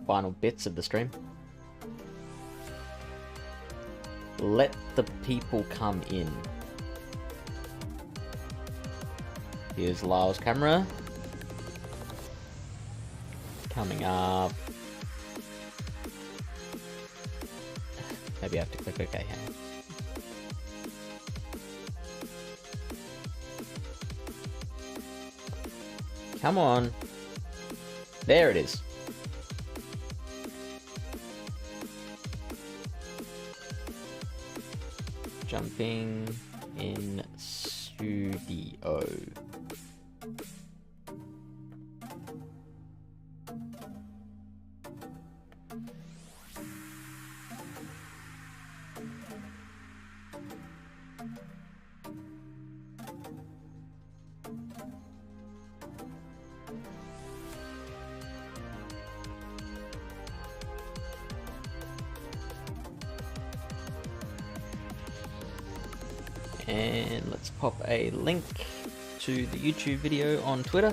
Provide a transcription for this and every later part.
final bits of the stream. Let the people come in. Here's Lyle's camera. Coming up. Maybe I have to click OK. Hang on. Come on. There it is. Jumping in studio. And let's pop a link to the YouTube video on Twitter.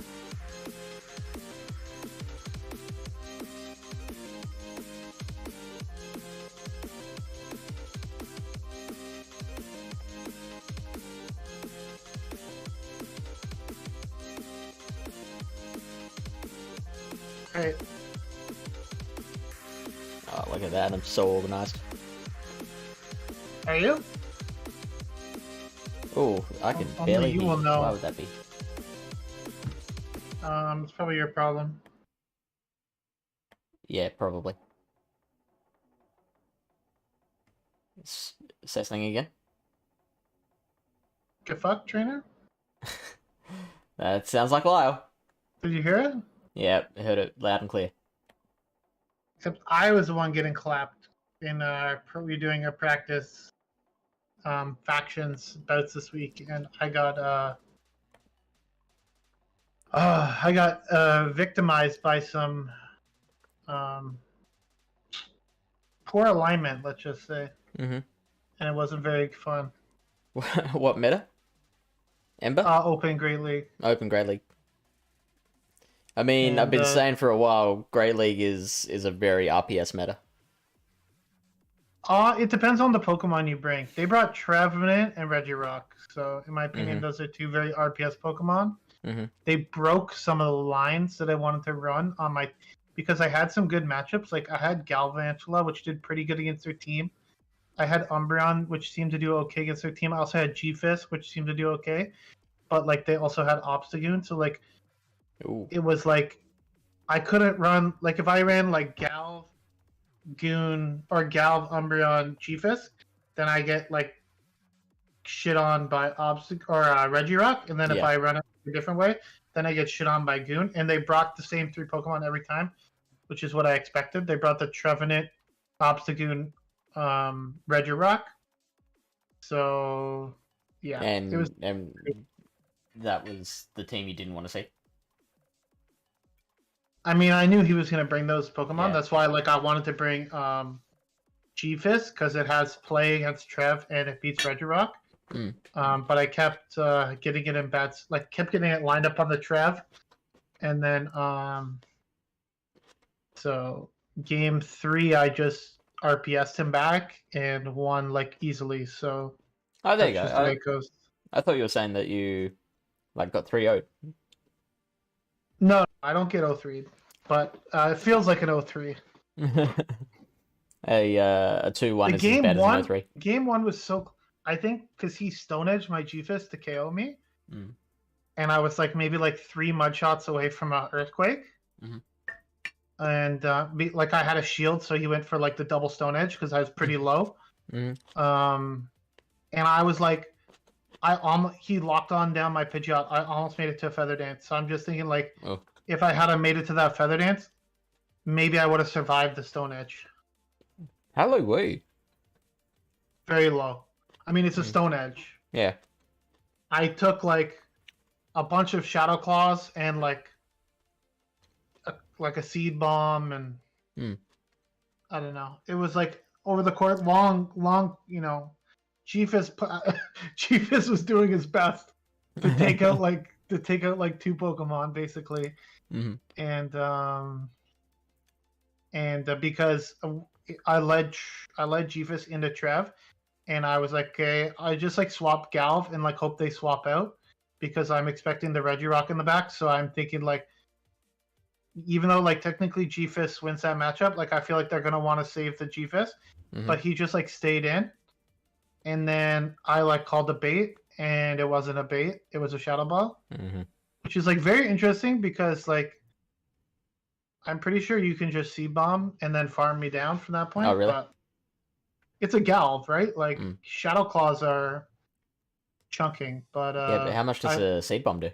Alright. Oh, look at that, I'm so organized. Are you? Oh, I can Only barely you hear will you. know. Why would that be? It's probably your problem. Yeah, probably. Say something again? Get fucked, trainer? That sounds like Lyle. Did you hear it? Yeah, I heard it loud and clear. Except I was the one getting clapped in we doing a practice factions bouts this week, and I got victimized by some poor alignment, let's just say. Mm-hmm. And it wasn't very fun. What meta? Ember? Open Great League. Open Grey League. I mean, And, I've been saying for a while, Grey League is a very RPS meta. It depends on the Pokemon you bring. They brought Trevenant and Regirock, so in my opinion, those are two very RPS Pokemon. Mm-hmm. They broke some of the lines that I wanted to run on my, because I had some good matchups. Like I had Galvantula, which did pretty good against their team. I had Umbreon, which seemed to do okay against their team. I also had G-Fist, which seemed to do okay, but like they also had Obstagoon, so like Ooh. it was like I couldn't run. Like if I ran like Galv, Goon, or Galv, Umbreon, G-Fist, then I get like shit on by Regirock, and then if I run it a different way, then I get shit on by Goon. And they brought the same three Pokemon every time, which is what I expected. They brought the Trevenant, Obstagoon, Regirock. So yeah, And it was. And that was the team you didn't want to see. I mean, I knew he was going to bring those Pokemon. Yeah. That's why, like, I wanted to bring G-Fist because it has play against Trev and it beats Regirock. Mm. But I kept getting it in bats, like, kept getting it lined up on the Trev, and then so game 3, I just RPS'd him back and won like easily. So Oh, there you that's go. just the way it goes. I thought you were saying that you like got 3-0'd. No, I don't get 0-3, but it feels like an 0-3. A 2-1 The is game as bad one, as an 0-3. game 1 was so. I think because he Stone Edged my G-Fist to KO me, and I was like maybe like 3 mud shots away from an earthquake, and like I had a shield, so he went for like the double Stone Edge because I was pretty low, and I was like, he locked on down my Pidgeot. I almost made it to a Feather Dance, so I'm just thinking like, if I had made it to that Feather Dance, maybe I would have survived the Stone Edge. How low were you? Very low. I mean, it's a Stone Edge. Yeah. I took like a bunch of Shadow Claws and like a Seed Bomb and I don't know. It was like over the court, long. You know, G-Fist was doing his best to take out like 2 Pokemon basically, and and because I led Jeepus into Trev, and I was like, okay, I just like swap Galv and like hope they swap out because I'm expecting the Regirock in the back. So I'm thinking like, even though like technically Jeepus wins that matchup, like I feel like they're gonna want to save the Jeepus, but he just like stayed in, and then I like called the bait, and it wasn't a bait; it was a Shadow Ball, which is like very interesting because like I'm pretty sure you can just C-bomb and then farm me down from that point. Oh, really? But it's a Galv, right? Like Shadow Claws are chunking, but yeah. But how much does a Seed Bomb do?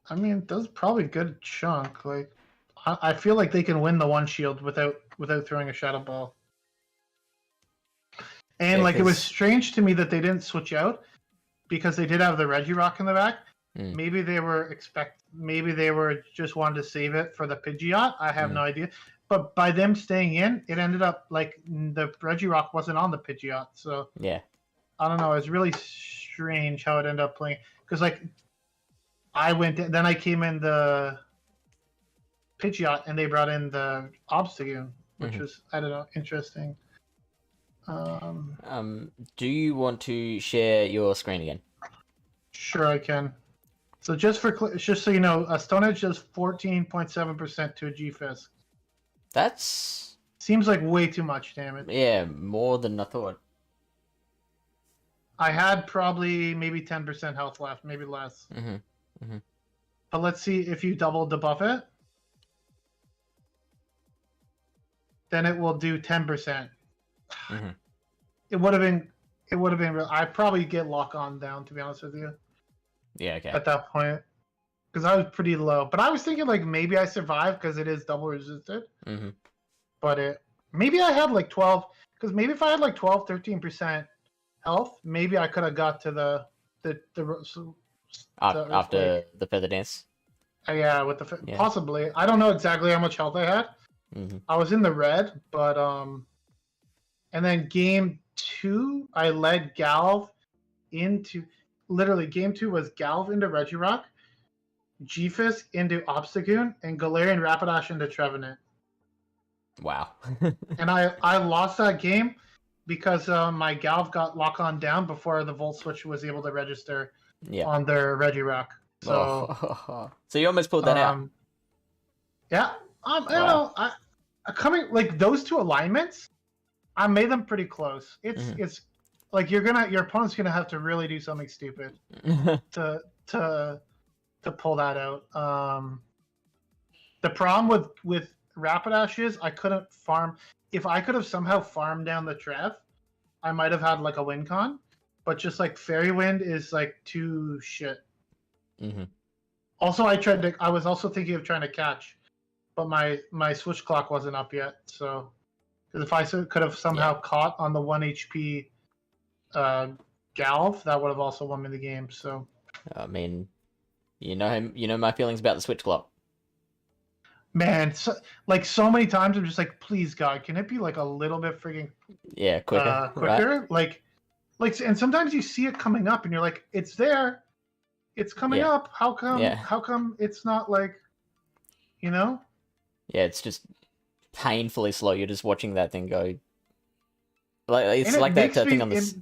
I mean, it does probably a good chunk. Like, I feel like they can win the one shield without throwing a Shadow Ball. And like, it was strange to me that they didn't switch out because they did have the Regirock in the back. Maybe they were just wanted to save it for the Pidgeot. I have no idea. But by them staying in, it ended up like the Regirock wasn't on the Pidgeot. So yeah, I don't know. It's really strange how it ended up playing because like I went in, then I came in the Pidgeot and they brought in the Obstagoon, which was, I don't know, interesting. Do you want to share your screen again? Sure, I can. So just so you know, a Stone Edge does 14.7% to a G-Fisk. That's... seems like way too much damage. Yeah, more than I thought. I had probably maybe 10% health left, maybe less. But let's see if you double debuff it. Then it will do 10%. It would have been real. I'd probably get lock on down, to be honest with you. Yeah, okay. At that point. Because I was pretty low. But I was thinking like maybe I survived because it is double resisted. But maybe I had like 12, because maybe if I had like 12, 13% health, maybe I could have got to the after the Feather Dance. Yeah, with the possibly. I don't know exactly how much health I had. I was in the red, but and then game 2 I led Galv into, literally game 2 was Galv into Regirock, G-Fisk into Obstagoon, and Galarian Rapidash into Trevenant. Wow. And I lost that game because my Galv got lock on down before the Volt Switch was able to register on their Regirock. So so you almost pulled that out. Yeah. Wow. You know, I coming like those two alignments, I made them pretty close. It's like your opponent's gonna have to really do something stupid to pull that out. The problem with Rapidash is I couldn't farm. If I could have somehow farmed down the Trev, I might have had like a win con. But just like Fairy Wind is like too shit. Also, I was also thinking of trying to catch, but my switch clock wasn't up yet. So, because if I could have somehow caught on the 1 HP Galv, that would have also won me the game. So, I mean, you know my feelings about the switch clock. Man, so many times I'm just like, please God, can it be like a little bit freaking quicker? Right? Like, and sometimes you see it coming up, and you're like, it's there. It's coming up. How come? Yeah. How come it's not like, you know? Yeah, it's just painfully slow. You're just watching that thing go. Like it's like that thing on this.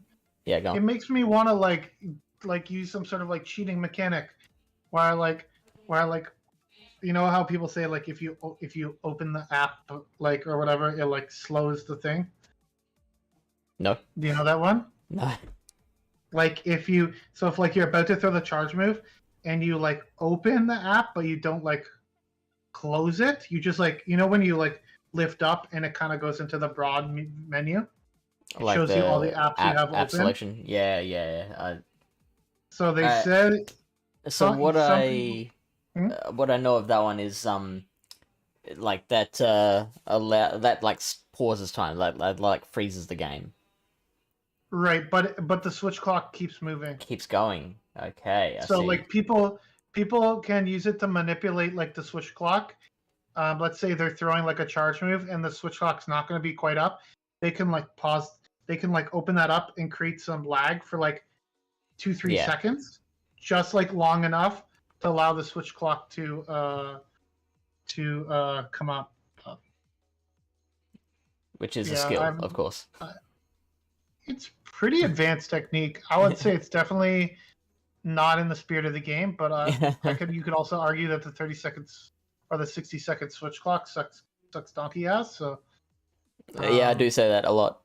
Yeah, go on. It makes me want to like use some sort of like cheating mechanic, where I like, you know how people say like if you open the app like or whatever, it like slows the thing. No. Do you know that one? No. Like if you're about to throw the charge move and you like open the app but you don't like close it, you just like, you know when you like lift up and it kind of goes into the broad menu, it like shows you all the apps you have open. Selection. Yeah. So they said. So what I know of that one is like that that like pauses time, like freezes the game. Right, but the switch clock keeps moving. Keeps going. Okay. I so see. Like people can use it to manipulate like the switch clock. Let's say they're throwing like a charge move and the switch clock's not going to be quite up. They can like pause. They can like open that up and create some lag for like 2-3 seconds, just like long enough to allow the switch clock to to come up. Which is a skill, of course. It's pretty advanced technique. I would say it's definitely not in the spirit of the game, but you could also argue that the 30 seconds or the 60-second switch clock sucks donkey ass. So yeah, I do say that a lot.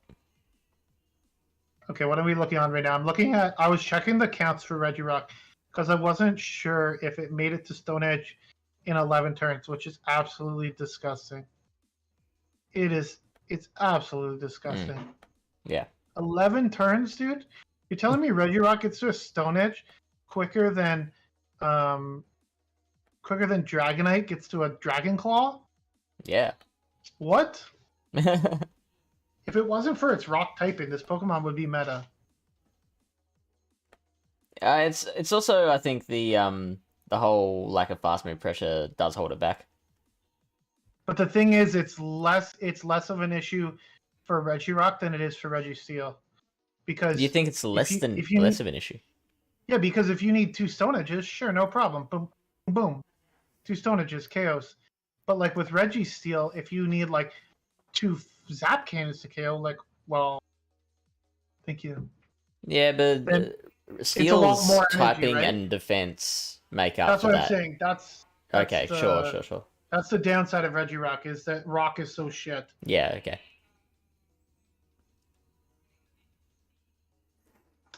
Okay, what are we looking on right now? I was checking the counts for Regirock because I wasn't sure if it made it to Stone Edge in 11 turns, which is absolutely disgusting. It's absolutely disgusting. Yeah. 11 turns, dude? You're telling me Regirock gets to a Stone Edge quicker than Dragonite gets to a Dragon Claw? Yeah. What? If it wasn't for its rock typing, this Pokemon would be meta. It's also, I think, the whole lack of fast move pressure does hold it back. But the thing is, it's less of an issue for Regirock than it is for Registeel. Because you think it's less of an issue? Yeah, because if you need 2 Stone Edges, sure, no problem. Boom, boom, 2 Stone Edges, KOs. But like with Registeel, if you need like 2 Zap Cannons to KO, like, well, thank you. Yeah, but Steel's typing, right? And defense make up for that. That's what I'm saying. That's okay, sure. That's the downside of Regirock, is that rock is so shit. Yeah, okay.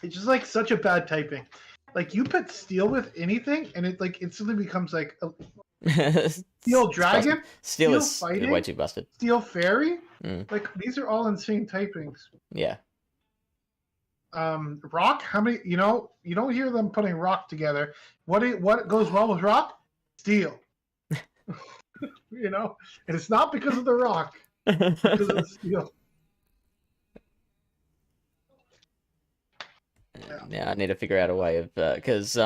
It's just like such a bad typing. Like you put Steel with anything, and it like instantly becomes like Steel Dragon, Steel is fighting, way too busted. Steel Fairy, like these are all insane typings. Yeah. Rock. How many? You don't hear them putting rock together. What goes well with rock? Steel. And it's not because of the rock, it's because of the steel. Yeah, I need to figure out a way of because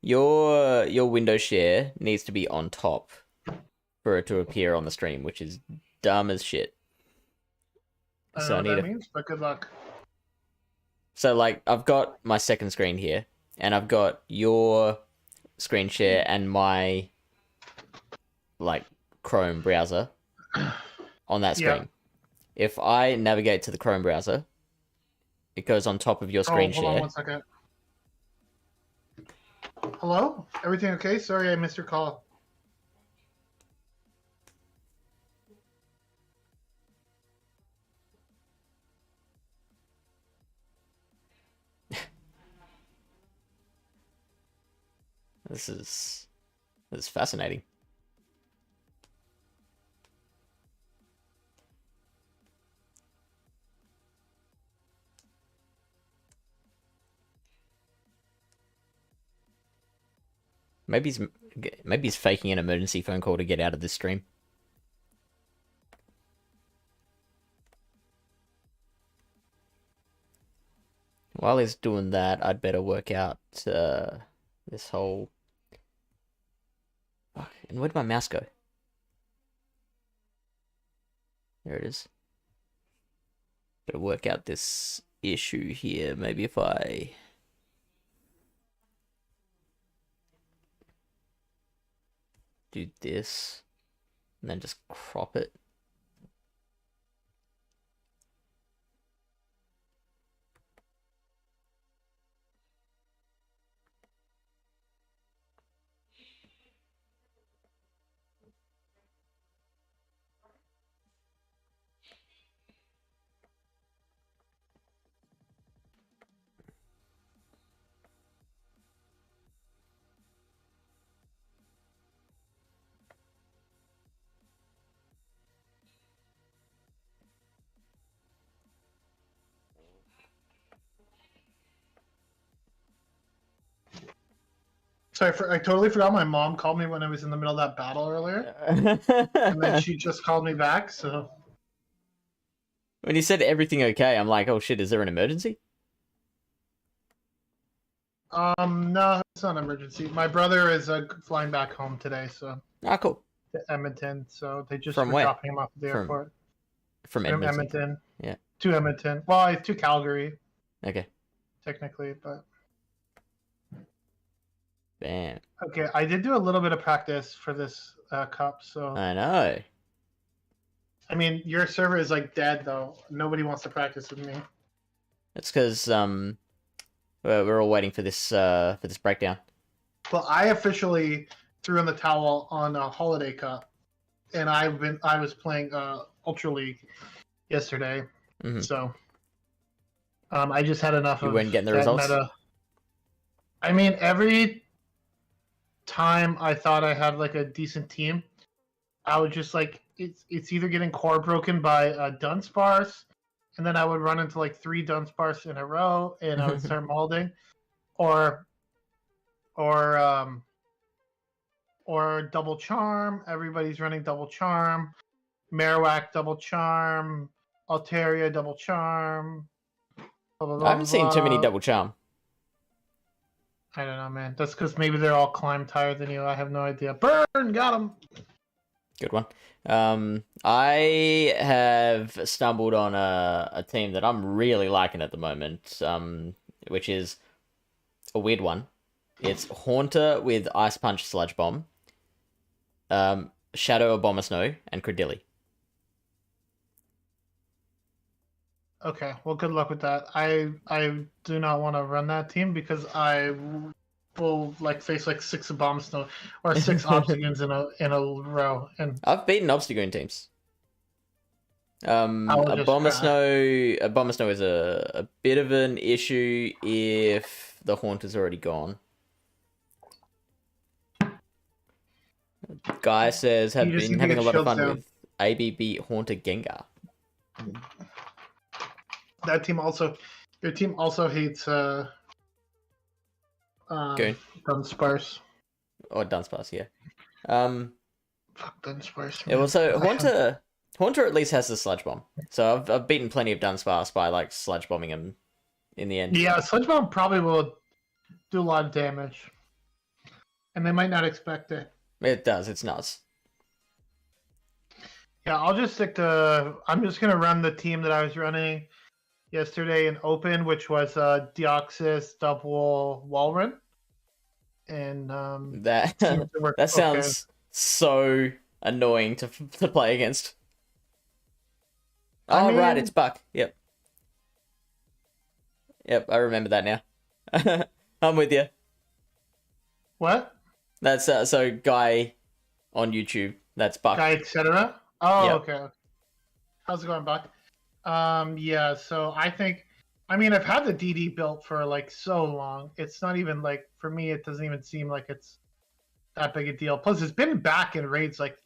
your window share needs to be on top for it to appear on the stream, which is dumb as shit. I don't know what that means, but good luck. So like I've got my second screen here, and I've got your screen share and my like Chrome browser on that screen. Yeah. If I navigate to the Chrome browser, it goes on top of your screen share. Hold on 1 second. Hello? Everything okay? Sorry, I missed your call. This is fascinating. Maybe he's faking an emergency phone call to get out of this stream. While he's doing that, I'd better work out this whole... Fuck, and where'd my mouse go? There it is. Better work out this issue here. Maybe if I... do this, and then just crop it. Sorry, I totally forgot my mom called me when I was in the middle of that battle earlier. And then she just called me back, so... When you said everything okay, I'm like, oh shit, is there an emergency? No, it's not an emergency. My brother is flying back home today, so... Ah, cool. To Edmonton, so they just were dropping him off at the airport. From Edmonton. Yeah. To Edmonton. Well, it's to Calgary. Okay. Technically, but... Bam. Okay, I did do a little bit of practice for this cup. So I know. I mean, your server is like dead though. Nobody wants to practice with me. It's because we're all waiting for this breakdown. Well, I officially threw in the towel on a holiday cup, and I was playing Ultra League yesterday, so I just had enough You of weren't getting the that results? meta. I mean, every time I thought I had like a decent team, I would just like it's either getting core broken by Dunsparce, and then I would run into like 3 Dunsparce in a row, and I would start molding, or double charm. Everybody's running double charm. Marowak double charm. Altaria double charm. Blah, blah, blah, I haven't seen too many blah. double charm. I don't know, man. That's because maybe they're all climbed higher than you. I have no idea. Burn! Got him! Good one. I have stumbled on a team that I'm really liking at the moment, which is a weird one. It's Haunter with Ice Punch Sludge Bomb, Shadow Abomasnow, and Credilli. Okay, well, good luck with that. I do not want to run that team because I will like face like 6 Abomasnow or 6 Obstagons in a row, and I've beaten Obstagoon teams. just Abomasnow is a bit of an issue if the Haunter's already gone. Guy says have been having a lot of fun with ABB Haunter Gengar. That team also, your team also hates Goon. Dunsparce. Or Dunsparce, yeah. Fuck Dunsparce. Yeah, well, so Haunter at least has the Sludge Bomb. So I've beaten plenty of Dunsparce by like Sludge Bombing him in the end. Yeah, Sludge Bomb probably will do a lot of damage. And they might not expect it. It does, it's nuts. Yeah, I'll just stick to... I'm just going to run the team that I was running yesterday in Open, which was Deoxys, Double, Walrun. And that sounds so annoying to play against. Oh, right, it's Buck. Yep, I remember that now. I'm with you. What? That's so Guy on YouTube. That's Buck. Guy, etc. Oh, Yep. Okay. How's it going, Buck? Yeah. So I mean, I've had the DD built for like so long. It's not even like, for me, it doesn't even seem like it's that big a deal. Plus, it's been back in raids like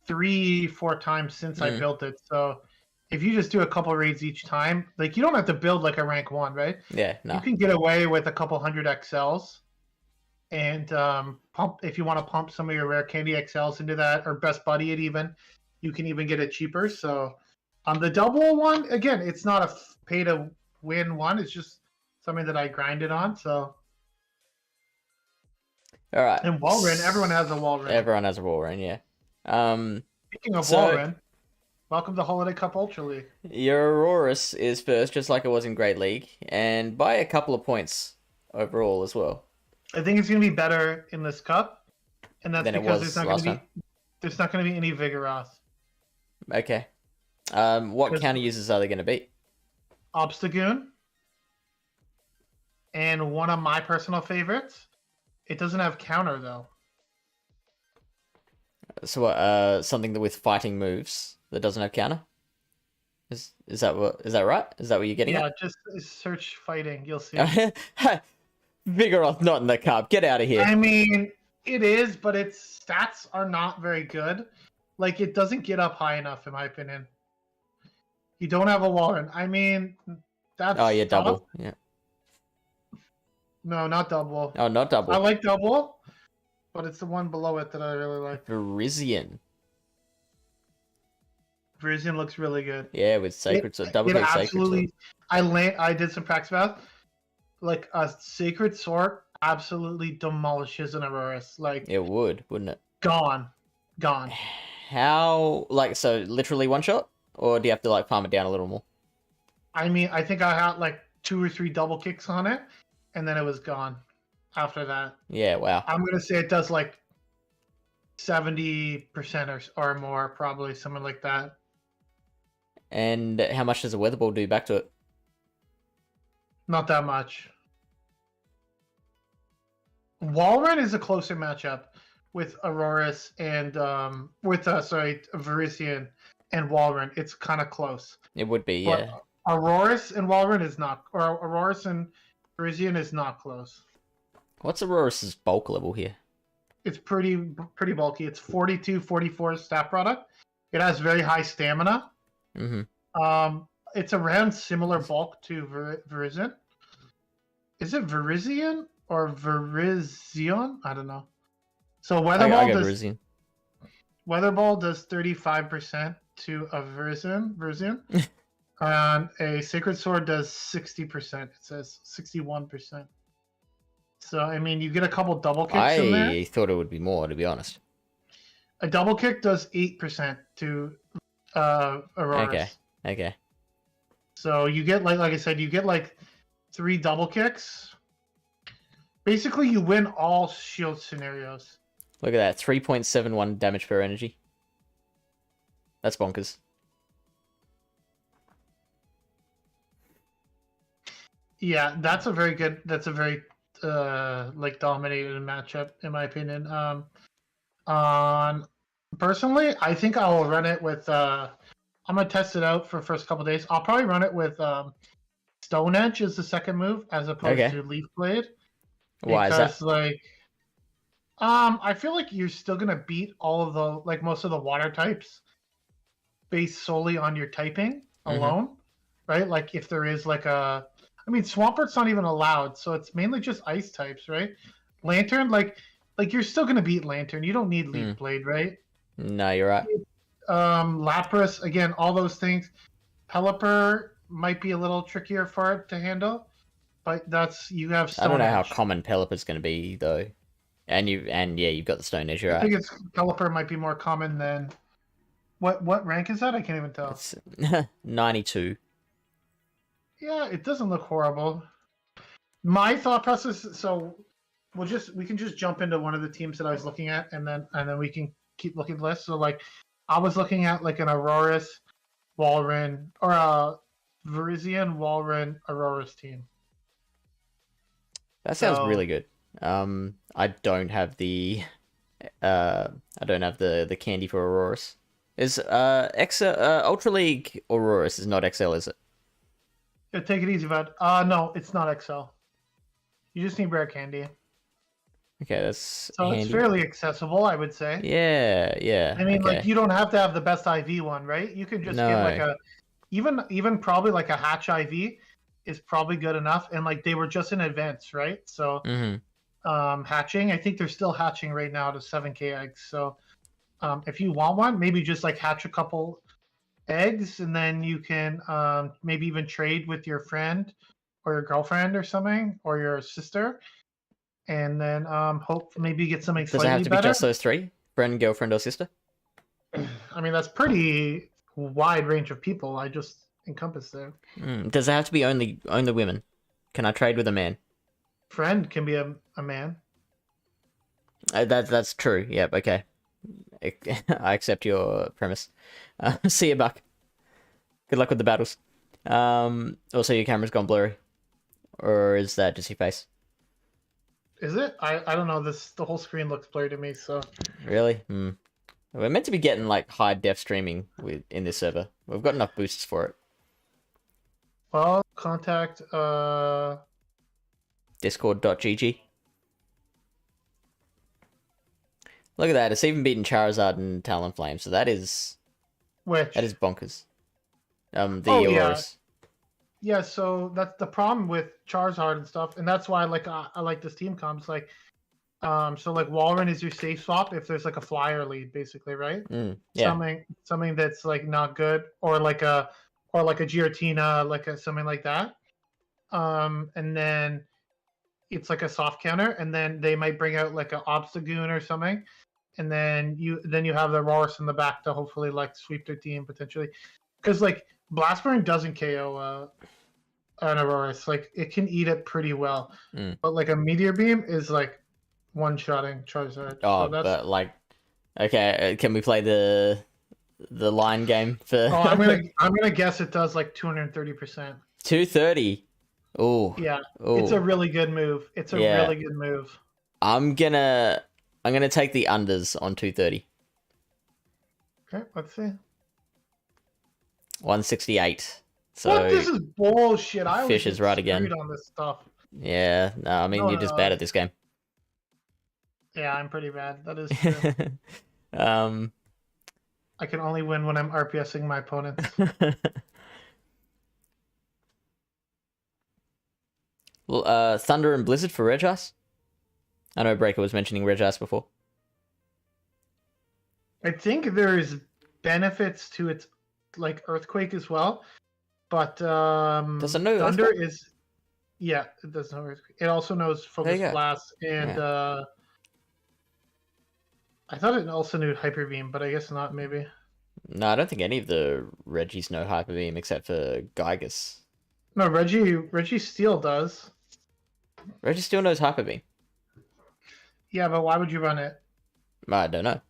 3-4 times since I built it. So if you just do a couple raids each time, like you don't have to build like a rank 1, right? Yeah, no. You can get away with a couple hundred XLs, and pump if you want to pump some of your rare candy XLs into that, or best buddy it even. You can even get it cheaper. So on the double one, again, it's not a pay to win one. It's just something that I grinded on. So. All right. And Walrun, everyone has a Walrun. Everyone has a Walrun, yeah. Speaking of Walrun, welcome to Holiday Cup Ultra League. Your Aurorus is first, just like it was in Great League, and by a couple of points overall as well. I think it's going to be better in this cup, and that's Than because there's not going to be any Vigoroth. Okay. What counter users are they going to be? Obstagoon, and one of my personal favorites. It doesn't have counter though. So something with fighting moves that doesn't have counter? Is that right? Is that what you're getting at? Yeah, just search fighting. You'll see. Vigoroth not in the cup. Get out of here. I mean, it is, but its stats are not very good. Like, it doesn't get up high enough, in my opinion. You don't have a Walrun. I mean, that's... Oh, yeah, double. Yeah. No, not double. Oh, not double. I like double, but it's the one below it that I really like. Virizion. Virizion looks really good. Yeah, with Sacred Sword. Double click Sacred Sword. I did some practice math. Like, a Sacred Sword absolutely demolishes an Aurorus. Like, it would, wouldn't it? Gone. How, like, so literally one shot? Or do you have to, like, farm it down a little more? I mean, I think I had, like, 2 or 3 double kicks on it, and then it was gone after that. Yeah, wow. I'm going to say it does, like, 70% or more, probably something like that. And how much does a weather ball do back to it? Not that much. Walrun is a closer matchup with Aurorus and Verizian and Walrun. It's kind of close. It would be, But yeah. Aurorus and Walrun is not, or Aurorus and Verizian is not close. What's Aurorus's bulk level here? It's pretty bulky. It's 42, 44 stat product. It has very high stamina. Mm-hmm. It's around similar bulk to Verizian. Is it Verizian or Verizion? I don't know. So Weather Ball does 35% to a Verizian. And a Sacred Sword does 60%. It says 61%. So, I mean, you get a couple double kicks in there. I thought it would be more, to be honest. A double kick does 8% to Aurorus. Okay. So you get, like I said, you get like 3 double kicks. Basically, you win all shield scenarios. Look at that, 3.71 damage per energy. That's bonkers. Yeah, that's a very like dominated matchup in my opinion. On personally, I think I will run it with I'm gonna test it out for the first couple days. I'll probably run it with Stone Edge as the second move as opposed to Leaf Blade. Why is that? Like I feel like you're still gonna beat all of the like most of the water types based solely on your typing alone, right? Like if there is like Swampert's not even allowed, so it's mainly just ice types, right? Lantern, like you're still gonna beat Lantern. You don't need Leaf Blade, right? No, you're right. Lapras, again, all those things. Pelipper might be a little trickier for it to handle, but you have Stone I don't know Edge. how common Pelipper's going to be though, and you've got the Stone Edge. Right? I think Pelipper might be more common than what rank is that? I can't even tell. It's 92. Yeah, it doesn't look horrible. My thought process. So we can just jump into one of the teams that I was looking at, and then we can keep looking at the list. So like, I was looking at like an Aurorus, Walrun, or a Verizian, Walrun, Aurorus team. That sounds really good. I don't have the candy for Aurorus. Is Ultra League Aurorus is not XL, is it? Yeah, take it easy, bud. No, it's not XL. You just need rare candy. Okay, that's handy. It's fairly accessible, I would say. Yeah. I mean, like, you don't have to have the best IV one, right? You can just get like even probably like a Hatch IV is probably good enough. And like they were just in advance, right? So hatching, I think they're still hatching right now to 7k eggs. So if you want one, maybe just like hatch a couple eggs, and then you can maybe even trade with your friend or your girlfriend or something, or your sister, and then hope maybe get something slightly better. Does it have to be just those three? Friend, girlfriend, or sister? I mean, that's pretty wide range of people I just encompassed there. Does it have to be only women? Can I trade with a man? Friend can be a man. That's true. Yep. Okay. I accept your premise. See you, Buck. Good luck with the battles. Also, your camera's gone blurry, or is that just your face? Is it? I don't know. The whole screen looks blurry to me. So really, we're meant to be getting like high def streaming in this server. We've got enough boosts for it. Well, contact Discord.gg. Look at that! It's even beaten Charizard and Talonflame. So that is bonkers. The Aurorus. Yeah, so that's the problem with Charizard and stuff, and that's why I like this team comp. It's like, so like Walrun is your safe swap if there's like a flyer lead, basically, right? Yeah. Something that's like not good, or like a Giratina, something like that. And then it's like a soft counter, and then they might bring out like an Obstagoon or something, and then you have the Aurorus in the back to hopefully like sweep their team potentially, because like Blast Burn doesn't KO an Aurorus. Like it can eat it pretty well, Mm. but like a Meteor Beam is like one-shotting Charizard. Oh, so that's... but like Okay, can we play the line game for? Oh, I'm gonna guess it does like 230%. 230. Oh, Yeah, it's a oh, really good move. It's a yeah. really good move. I'm gonna take the unders on 230. Okay, let's see. 168. What? This So is bullshit. I always Fish is get right screwed again. on this stuff. Yeah, no, I mean No, you're just bad at this game. yeah, I'm pretty bad. That is true. I can only win when I'm RPSing my opponents. Well, Thunder and Blizzard for Regice. I know Breaker was mentioning Regice before. I think there's benefits to its like Earthquake as well, but Does it know Thunder Earthquake? is yeah, it does know Earthquake. It also knows Focus Blast and I thought it also knew Hyper Beam, but I guess not. Maybe. No, I don't think any of the Regis know Hyper Beam except for Gygus. No, Reggie Steel does. Reggie still knows Hyper Beam. Yeah, but why would you run it? I don't know.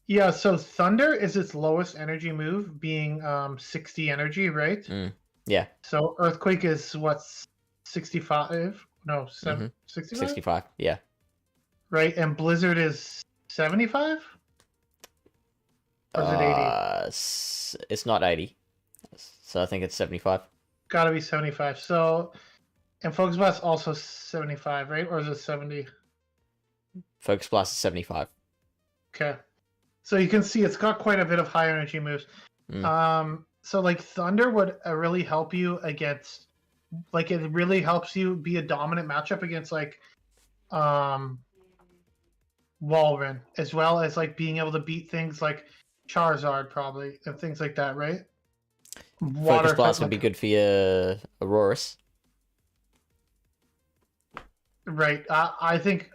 Yeah, so Thunder is its lowest energy move, being 60 energy, right? Yeah. So Earthquake is what's 65? No, 65? 65, yeah. Right, and Blizzard is 75? Or is it 80? It's not 80. So I think it's 75. Gotta be 75. So, and Focus Blast also 75, right? Or is it 70? Focus Blast is 75. Okay. So you can see it's got quite a bit of high energy moves. So like Thunder would really help you against, like it really helps you be a dominant matchup against like Walrein, as well as like being able to beat things like Charizard probably and things like that, right? Focus Blast would be good for your Aurorus. Right. I think,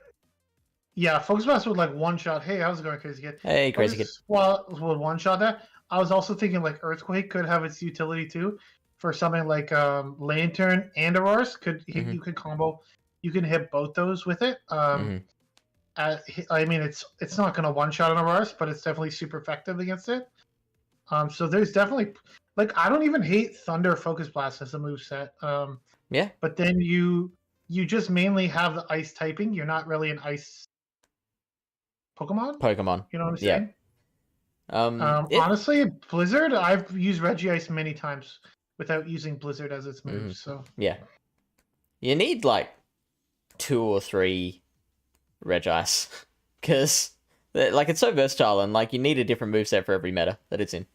yeah, Focus Blast would like one shot. Hey, how's it going, Crazy Kid? Hey, Crazy Kid. Well, would one shot that. I was also thinking like Earthquake could have its utility too, for something like Lantern and Aurorus. You could combo, you can hit both those with it. I mean, it's not going to one shot an Aurorus, but it's definitely super effective against it. So there's definitely like I don't even hate Thunder Focus Blast as a moveset. Yeah. But then you just mainly have the ice typing. You're not really an ice Pokemon. You know what I'm saying? Honestly, Blizzard, I've used Regice many times without using Blizzard as its move. So yeah, you need like 2 or 3 Regice because like it's so versatile and like you need a different moveset for every meta that it's in.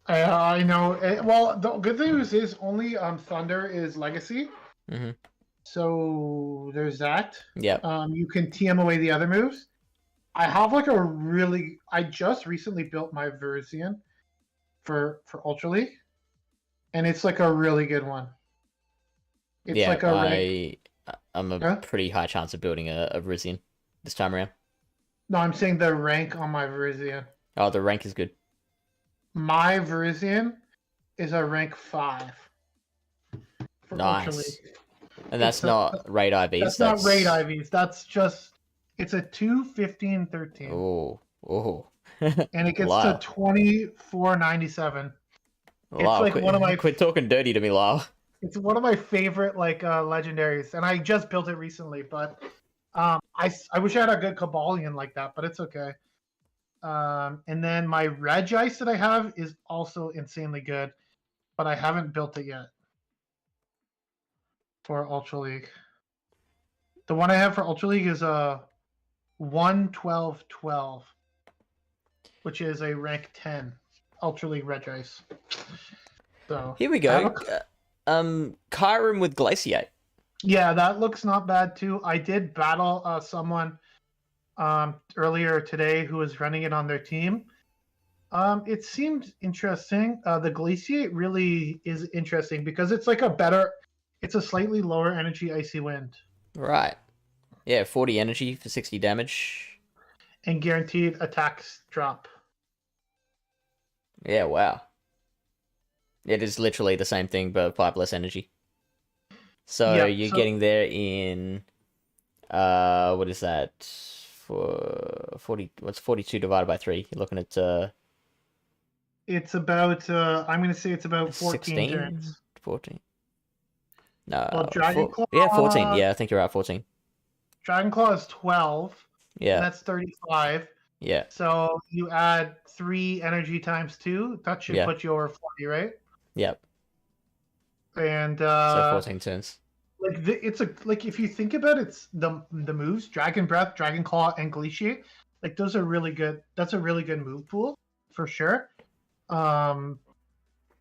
I know. Well, the good news is only Thunder is Legacy. So there's that. Yeah. You can TM away the other moves. I have like I just recently built my Verzian for Ultra League, and it's like a really good one. It's like I'm a pretty high chance of building a Verzian this time around. No, I'm saying the rank on my Verzian. Oh, the rank is good. My Verzian is a rank 5. Nice. And that's not raid IVs. That's not raid IVs. That's just it's a 2/15/13. Oh. And it gets to 2497. It's like one of my quit talking dirty to me, Lyle. It's one of my favorite like legendaries, and I just built it recently. But I wish I had a good Cabalion like that, but it's okay. And then my Regice that I have is also insanely good, but I haven't built it yet for Ultra League. The one I have for Ultra League is a 1/12/12, which is a rank 10 Ultra League Regice. So here we go. Kyurem with Glaciate. Yeah, that looks not bad too. I did battle someone earlier today who was running it on their team. It seemed interesting. The Glaciate really is interesting because it's like it's a slightly lower energy Icy Wind. Right. Yeah, 40 energy for 60 damage. And guaranteed attacks drop. Yeah, wow. It is literally the same thing, but 5 less energy. So Yeah, you're so getting there in what is that? For 40, what's 42 divided by 3? You're looking at it's about I'm gonna say it's about 14 16, turns. 14. No, Well, yeah, 14. Yeah, I think you're right, 14. Dragon Claw is 12, and Yeah, that's 35. yeah, So you add 3 energy times 2. That should yeah, put you over 40, right? yeah. And So 14 turns. like it's a like if you think about it, it's the moves Dragon Breath, Dragon Claw, and Glaciate. Like those are really good. That's a really good move pool for sure. Um,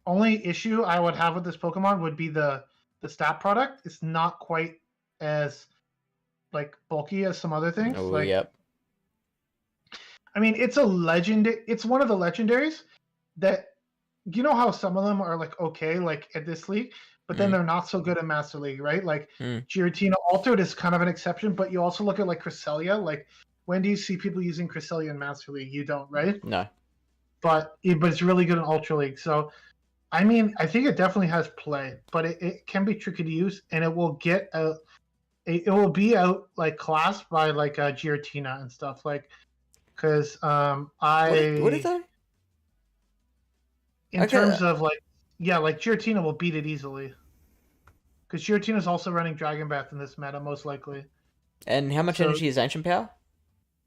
Only issue I would have with this Pokemon would be the stat product. It's not quite as like bulky as some other things. Oh, Like yep. I mean, it's a legend. It's one of the legendaries that you know how some of them are like okay, like at this league, but then they're not so good at Master League, right? Like Giratina Altered is kind of an exception, but you also look at like Cresselia. Like when do you see people using Cresselia in Master League? You don't, right? No. But it's really good in Ultra League. So I mean, I think it definitely has play, but it can be tricky to use, and it will get out. It will be out like classed by like Giratina and stuff like because Would it though? in terms of like like Giratina will beat it easily because Giratina is also running Dragon Breath in this meta most likely. And how much energy is Ancient Power?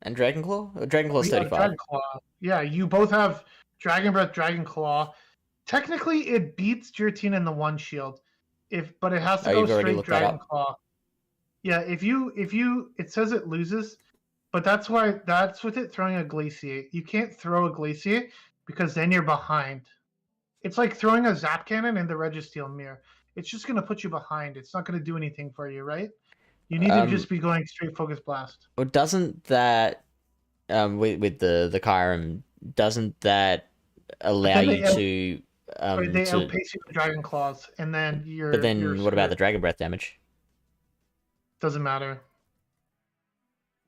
And Dragon Claw? Dragon Claw's 35. Dragon Claw. Yeah, you both have Dragon Breath, Dragon Claw. Technically, it beats Giratina in the one shield, but it has to go straight Dragon Claw. Yeah, if you it says it loses, but that's with it throwing a Glaciate. You can't throw a Glaciate because then you're behind. It's like throwing a Zap Cannon in the Registeel Mirror. It's just going to put you behind. It's not going to do anything for you, right? You need to just be going straight Focus Blast. Well, doesn't that, with the Kyurem, doesn't that allow you to... they outpace you with Dragon Claws, and then you're... But then what about the Dragon Breath damage? Doesn't matter.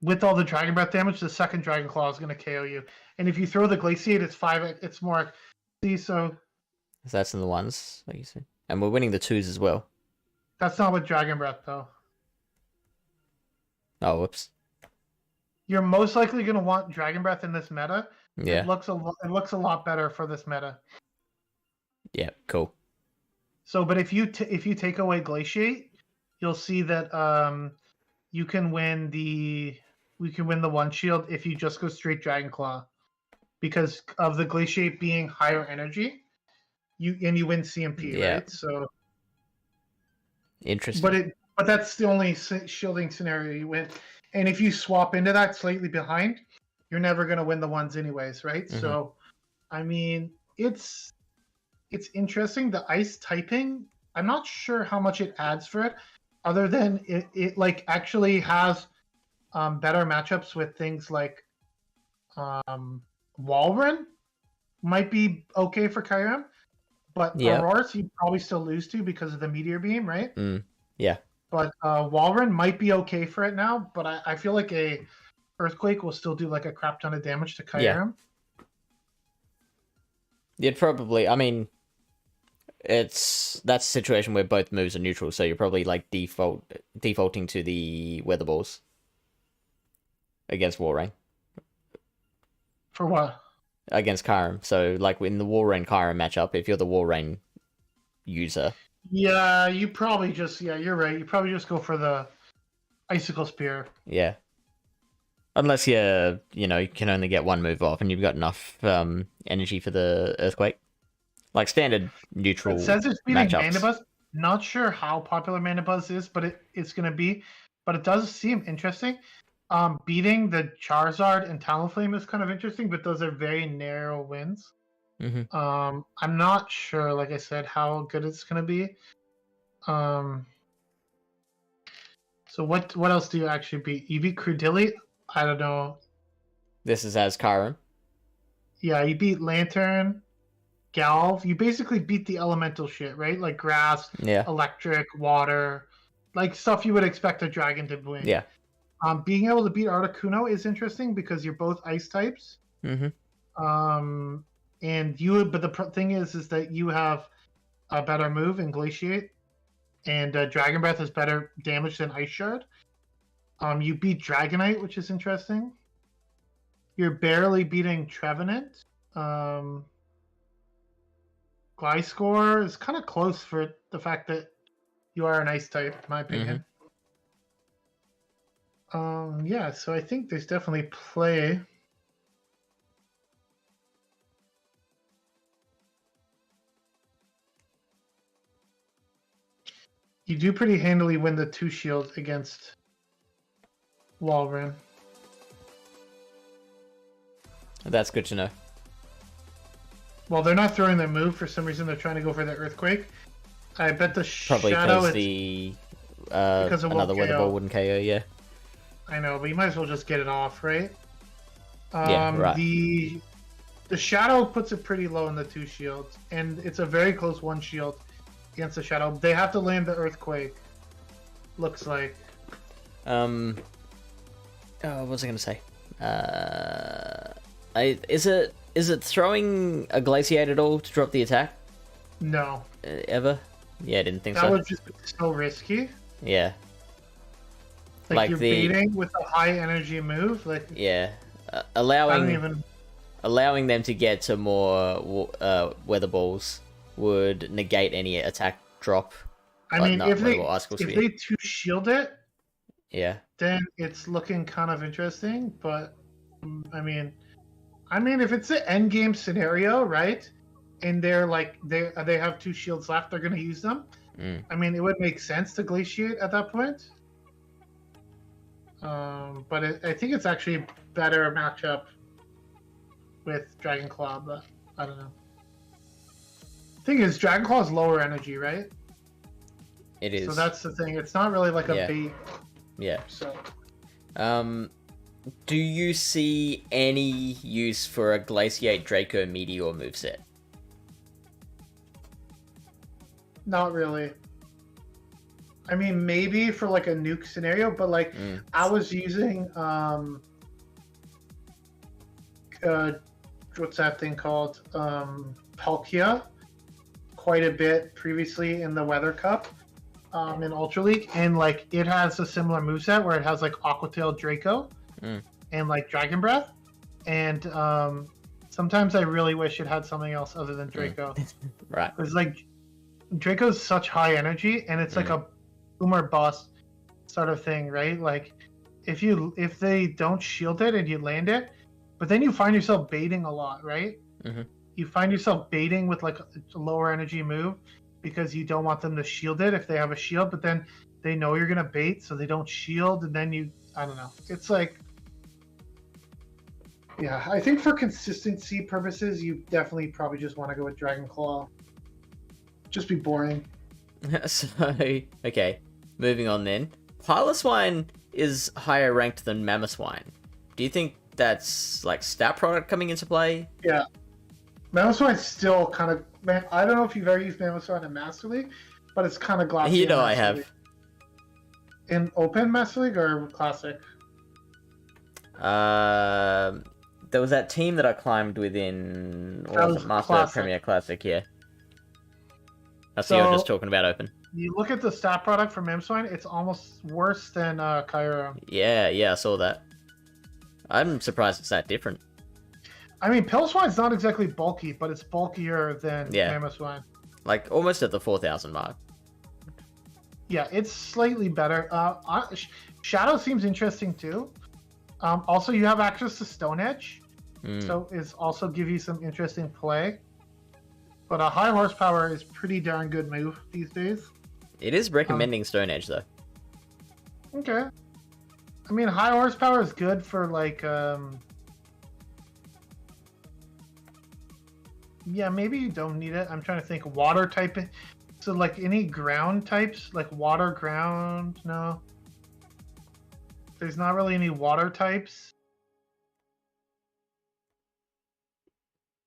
With all the Dragon Breath damage, the second Dragon Claw is going to KO you. And if you throw the Glaciate, it's 5. It's more... See, so that's in the ones, like you said. And we're winning the 2s as well. That's not with Dragon Breath, though. Oh, whoops. You're most likely going to want Dragon Breath in this meta. Yeah. It looks a lot better for this meta. Yeah, cool. So, but if you take away Glaciate, you'll see that you can win the one shield if you just go straight Dragon Claw, because of the Glaciate being higher energy. You win CMP, right? So interesting. But that's the only shielding scenario you win. And if you swap into that slightly behind, you're never going to win the ones anyways, right? Mm-hmm. So, I mean, it's interesting. The ice typing, I'm not sure how much it adds for it, other than it like actually has better matchups with things like Walrein might be okay for Kyurem, but Auroras you probably still lose to because of the Meteor Beam, right? Yeah. But Walrein might be okay for it now, but I feel like a Earthquake will still do like a crap ton of damage to Kyurem. Yeah. You'd probably, I mean, that's a situation where both moves are neutral, so you're probably like defaulting to the Weather Balls against Walrein. For what? Against Kyurem. So like in the Walrein Kyurem matchup, if you're the Walrein user. Yeah, you probably just you're right. You probably just go for the Icicle Spear. Yeah. Unless you can only get one move off and you've got enough energy for the Earthquake. Like standard neutral. It says it's beating Mandibuzz. Not sure how popular Mandibuzz is, but it's gonna be. But it does seem interesting. Beating the Charizard and Talonflame is kind of interesting, but those are very narrow wins. Mm-hmm. I'm not sure, like I said, how good it's gonna be. So what else do you actually beat? You beat Credilli? I don't know. This is as Kyurem. Yeah, you beat Lantern, Galv. You basically beat the elemental shit, right? Like grass, electric, water, like stuff you would expect a dragon to win. Yeah. Being able to beat Articuno is interesting because you're both ice types. Mm-hmm. But the thing is that you have a better move in Glaciate. and Dragon Breath is better damage than Ice Shard. You beat Dragonite, which is interesting. You're barely beating Trevenant. Gliscor is kind of close for the fact that you are an Ice type, in my opinion. Yeah, so I think there's definitely play. You do pretty handily win the 2 shield against Walrein. That's good to know. Well, they're not throwing their move. For some reason, they're trying to go for the Earthquake. I bet the Probably Shadow because the another Weather Ball wouldn't KO, yeah. I know, but you might as well just get it off, right? Yeah, right. The Shadow puts it pretty low in the 2 shields, and it's a very close 1 shield against the Shadow. They have to land the Earthquake, looks like. Oh, what was I going to say? Is it throwing a Glaciate at all to drop the attack? No. Ever? Yeah, I didn't think so. That would just be so risky. Yeah. Like you're baiting with a high energy move, like yeah, allowing them to get to more Weather Balls would negate any attack drop. I mean, if they 2 shield it, yeah, then it's looking kind of interesting. But I mean, if it's an end game scenario, right? And they're like they have 2 shields left, they're gonna use them. I mean, it would make sense to glaciate at that point. But I think it's actually a better matchup with Dragon Claw, but I don't know. Thing is, Dragon Claw is lower energy, right? It is. So that's the thing. It's not really like a bait. Yeah. So. Do you see any use for a Glaciate Draco Meteor moveset? Not really. I mean, maybe for like a nuke scenario, but like I was using what's that thing called? Palkia quite a bit previously in the Weather Cup in Ultra League, and like it has a similar moveset where it has like Aqua Tail Draco and like Dragon Breath, and sometimes I really wish it had something else other than Draco. Right. It's like Draco's such high energy, and it's like a boomer boss sort of thing, right? Like if they don't shield it and you land it, but then you find yourself baiting a lot, right? You find yourself baiting with like a lower energy move because you don't want them to shield it if they have a shield, but then they know you're gonna bait, so they don't shield, and then I don't know. It's like, yeah, I think for consistency purposes, you definitely probably just want to go with Dragon Claw. Just be boring. So, okay. Moving on then. Piloswine is higher ranked than Mamoswine. Do you think that's like stat product coming into play? Yeah. Mamoswine's still kind of... Man, I don't know if you've ever used Mamoswine in Master League, but it's kind of glossy. You know I have. League. In Open Master League or Classic? There was that team that I climbed within... What was it? Master Classic. Premier Classic, yeah. I see you're just talking about Open. You look at the stat product for Mamoswine, it's almost worse than Kyurem. Yeah, I saw that. I'm surprised it's that different. I mean, Piloswine's not exactly bulky, but it's bulkier than Mamoswine. Like, almost at the 4,000 mark. Yeah, it's slightly better. Shadow seems interesting, too. Also, you have access to Stone Edge, so it's also give you some interesting play. But a high horsepower is pretty darn good move these days. It is recommending Stone Edge, though. Okay. I mean, high horsepower is good for, like, yeah, maybe you don't need it. I'm trying to think. Water type. So, like, any ground types? Like, water, ground? No. There's not really any water types.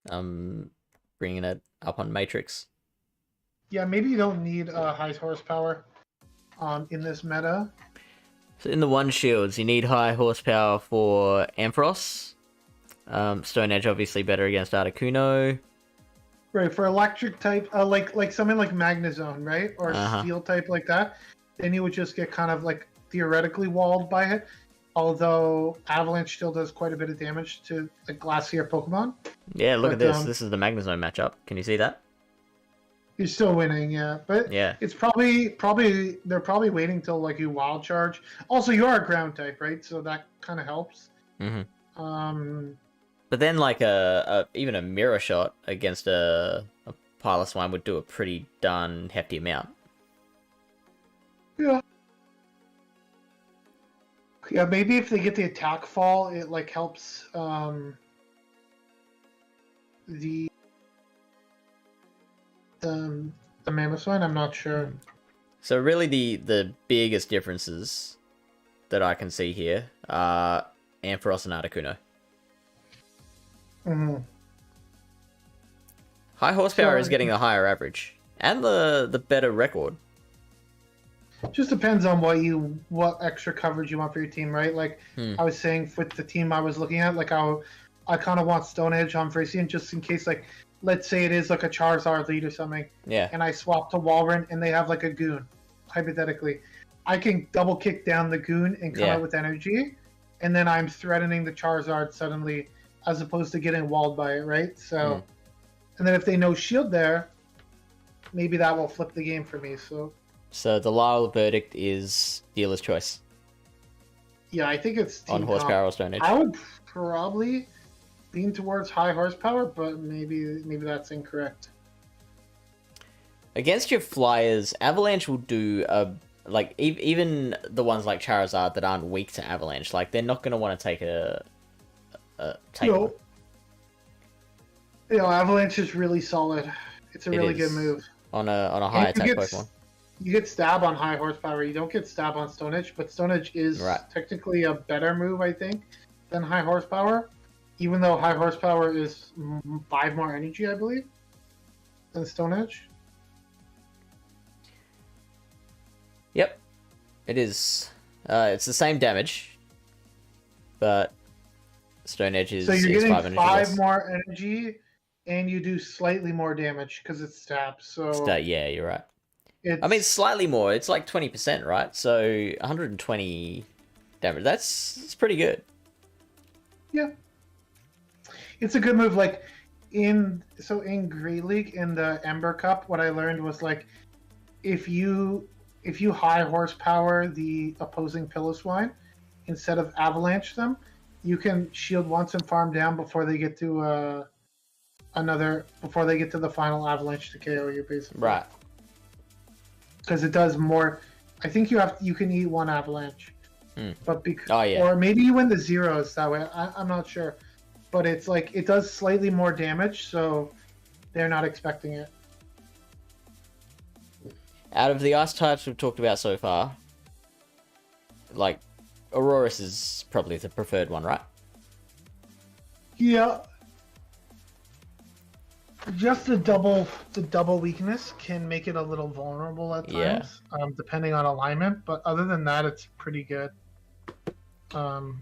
Bringing it up on Matrix. Yeah, maybe you don't need high horsepower in this meta. So in the one shields, you need high horsepower for Ampharos. Stone Edge obviously better against Articuno. Right, for electric type, like something like Magnezone, right, or steel type like that, then you would just get kind of like theoretically walled by it. Although Avalanche still does quite a bit of damage to the Glacier Pokemon. Yeah, look at this. This is the Magnezone matchup. Can you see that? You're still winning, yeah. But yeah, it's probably they're probably waiting till like you wild charge. Also, you are a ground type, right? So that kind of helps. But then like even a mirror shot against a Piloswine would do a pretty darn hefty amount. Yeah. Yeah, maybe if they get the attack fall, it like helps the Mammoth one. I'm not sure. So really, the biggest differences that I can see here are Ampharos and Articuno. High horsepower is getting the higher average and the better record. Just depends on what extra coverage you want for your team, right? Like I was saying with the team I was looking at, like I kind of want Stone Edge on Vracian just in case, like let's say it is like a Charizard lead or something. Yeah. And I swap to Walrein and they have like a Goon, hypothetically. I can double kick down the Goon and come out with energy, and then I'm threatening the Charizard suddenly as opposed to getting walled by it, right? So, and then if they know Shield there, maybe that will flip the game for me. So the Lyle verdict is dealer's choice. Yeah, I think it's on horsepower or Stone Edge. I would probably lean towards high horsepower, but maybe that's incorrect. Against your flyers, Avalanche will do like even the ones like Charizard that aren't weak to Avalanche, like they're not going to want to take take one. You know, Avalanche is really solid. It's a really good move on a high attack Pokemon. You get stab on high horsepower. You don't get stab on Stone Edge, but Stone Edge is technically a better move, I think, than high horsepower. Even though high horsepower is 5 more energy, I believe, than Stone Edge. Yep, it is. It's the same damage, but Stone Edge is. So you're getting 5 5 more energy, and you do slightly more damage because it's stab. So yeah, you're right. I mean, slightly more. It's like 20%, right? So 120 damage. That's pretty good. Yeah. It's a good move. Like in Great League in the Ember Cup, what I learned was like if you high horsepower the opposing Piloswine instead of avalanche them, you can shield once and farm down before they get to the final avalanche to KO you, basically. Right. Because it does more. I think you can eat 1 avalanche, but or maybe you win the zeros that way. I'm not sure, but it's like it does slightly more damage, so they're not expecting it. Out of the ice types we've talked about so far, like Aurorus is probably the preferred one, right? Yeah. Just the double weakness can make it a little vulnerable at times, depending on alignment. But other than that, it's pretty good. Got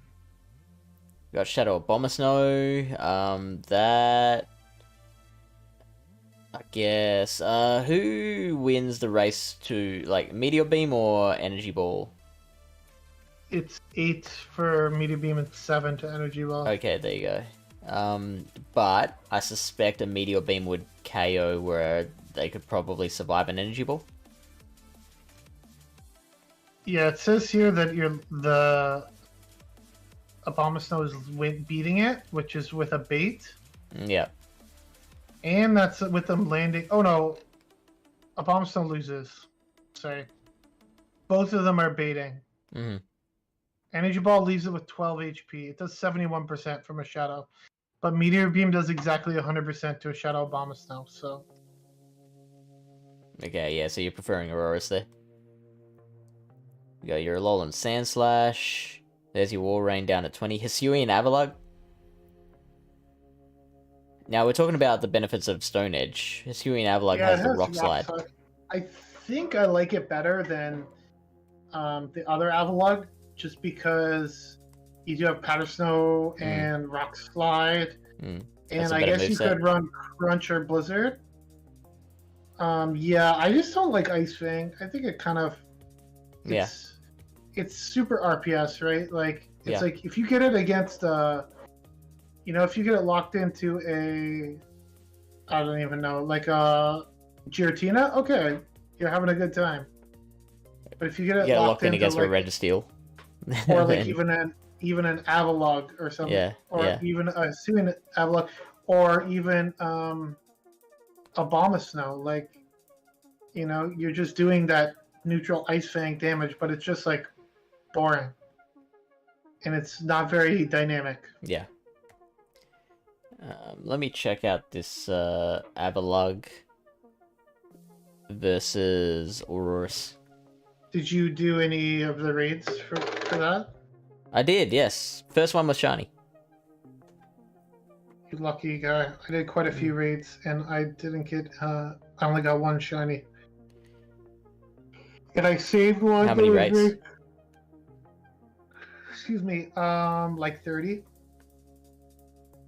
Shadow Abomasnow. That I guess. Who wins the race to like Meteor Beam or Energy Ball? It's 8 for Meteor Beam and 7 to Energy Ball. Okay, there you go. But I suspect a Meteor Beam would KO where they could probably survive an Energy Ball. Yeah, it says here that the Abomasnow is beating it, which is with a bait. Yeah. And that's with them landing. Oh no, Abomasnow loses. Sorry. Both of them are baiting. Mm-hmm. Energy Ball leaves it with 12 HP. It does 71% from a Shadow. But Meteor Beam does exactly 100% to a Shadow Abomasnow, so... Okay, yeah, so you're preferring Aurorus there. You got your Alolan Sandslash. There's your Walrein down at 20. Hisuian Avalugg. Now, we're talking about the benefits of Stone Edge. Hisuian Avalugg has the Rock Slide. I think I like it better than the other Avalugg, just because you do have Powder Snow and Rock Slide. And I guess you could run Crunch or Blizzard. Yeah, I just don't like Ice Fang. I think it kind of Yeah. it's super RPS, right? Like it's Yeah. like if you get it against if you get it locked into a I don't even know, like a Giratina, okay, you're having a good time. But if you get it Yeah, locked locked in into against like a Registeel. or like Then, even an Avalog or something, yeah, or yeah. even a Hisuian Avalog, or even a Abomasnow, like you're just doing that neutral Ice Fang damage, but it's just like boring, and it's not very dynamic. Yeah. Let me check out this Avalug versus Aurorus. Did you do any of the raids for that? I did, yes. First one was shiny. You lucky guy. I did quite a few raids, and I didn't get. I only got one shiny, and I saved one. How many that was raids? very- Excuse me. Like 30.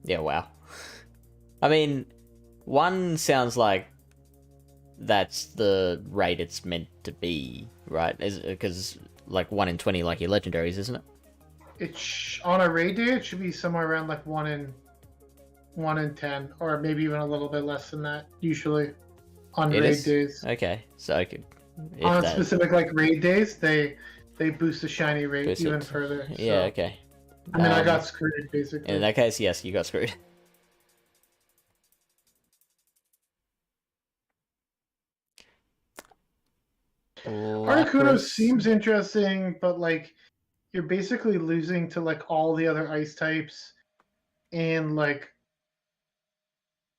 Yeah, wow. I mean, one sounds like that's the rate it's meant to be, right? Because like 1 in 20, like your legendaries, isn't it? It's on a raid day. It should be somewhere around like 1 in 10, or maybe even a little bit less than that. Usually, on It raid is? days. Okay, so I could. On specific like raid days, they boost the shiny rate Boost even it. further. Yeah, So, okay. I mean, I got screwed basically. In that case, yes, you got screwed. Articuno Lapras. seems interesting, but like you're basically losing to like all the other ice types, and like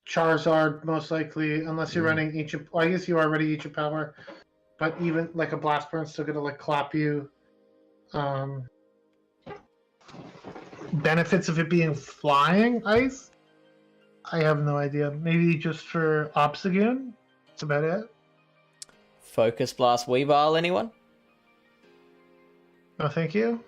Charizard most likely, unless you're running ancient. Well, I guess you are already ancient power, but even like a Blast Burn's still gonna like clap you. Benefits of it being flying ice, I have no idea. Maybe just for Obsidian. That's about it. Focus Blast Weavile, anyone? No, thank you.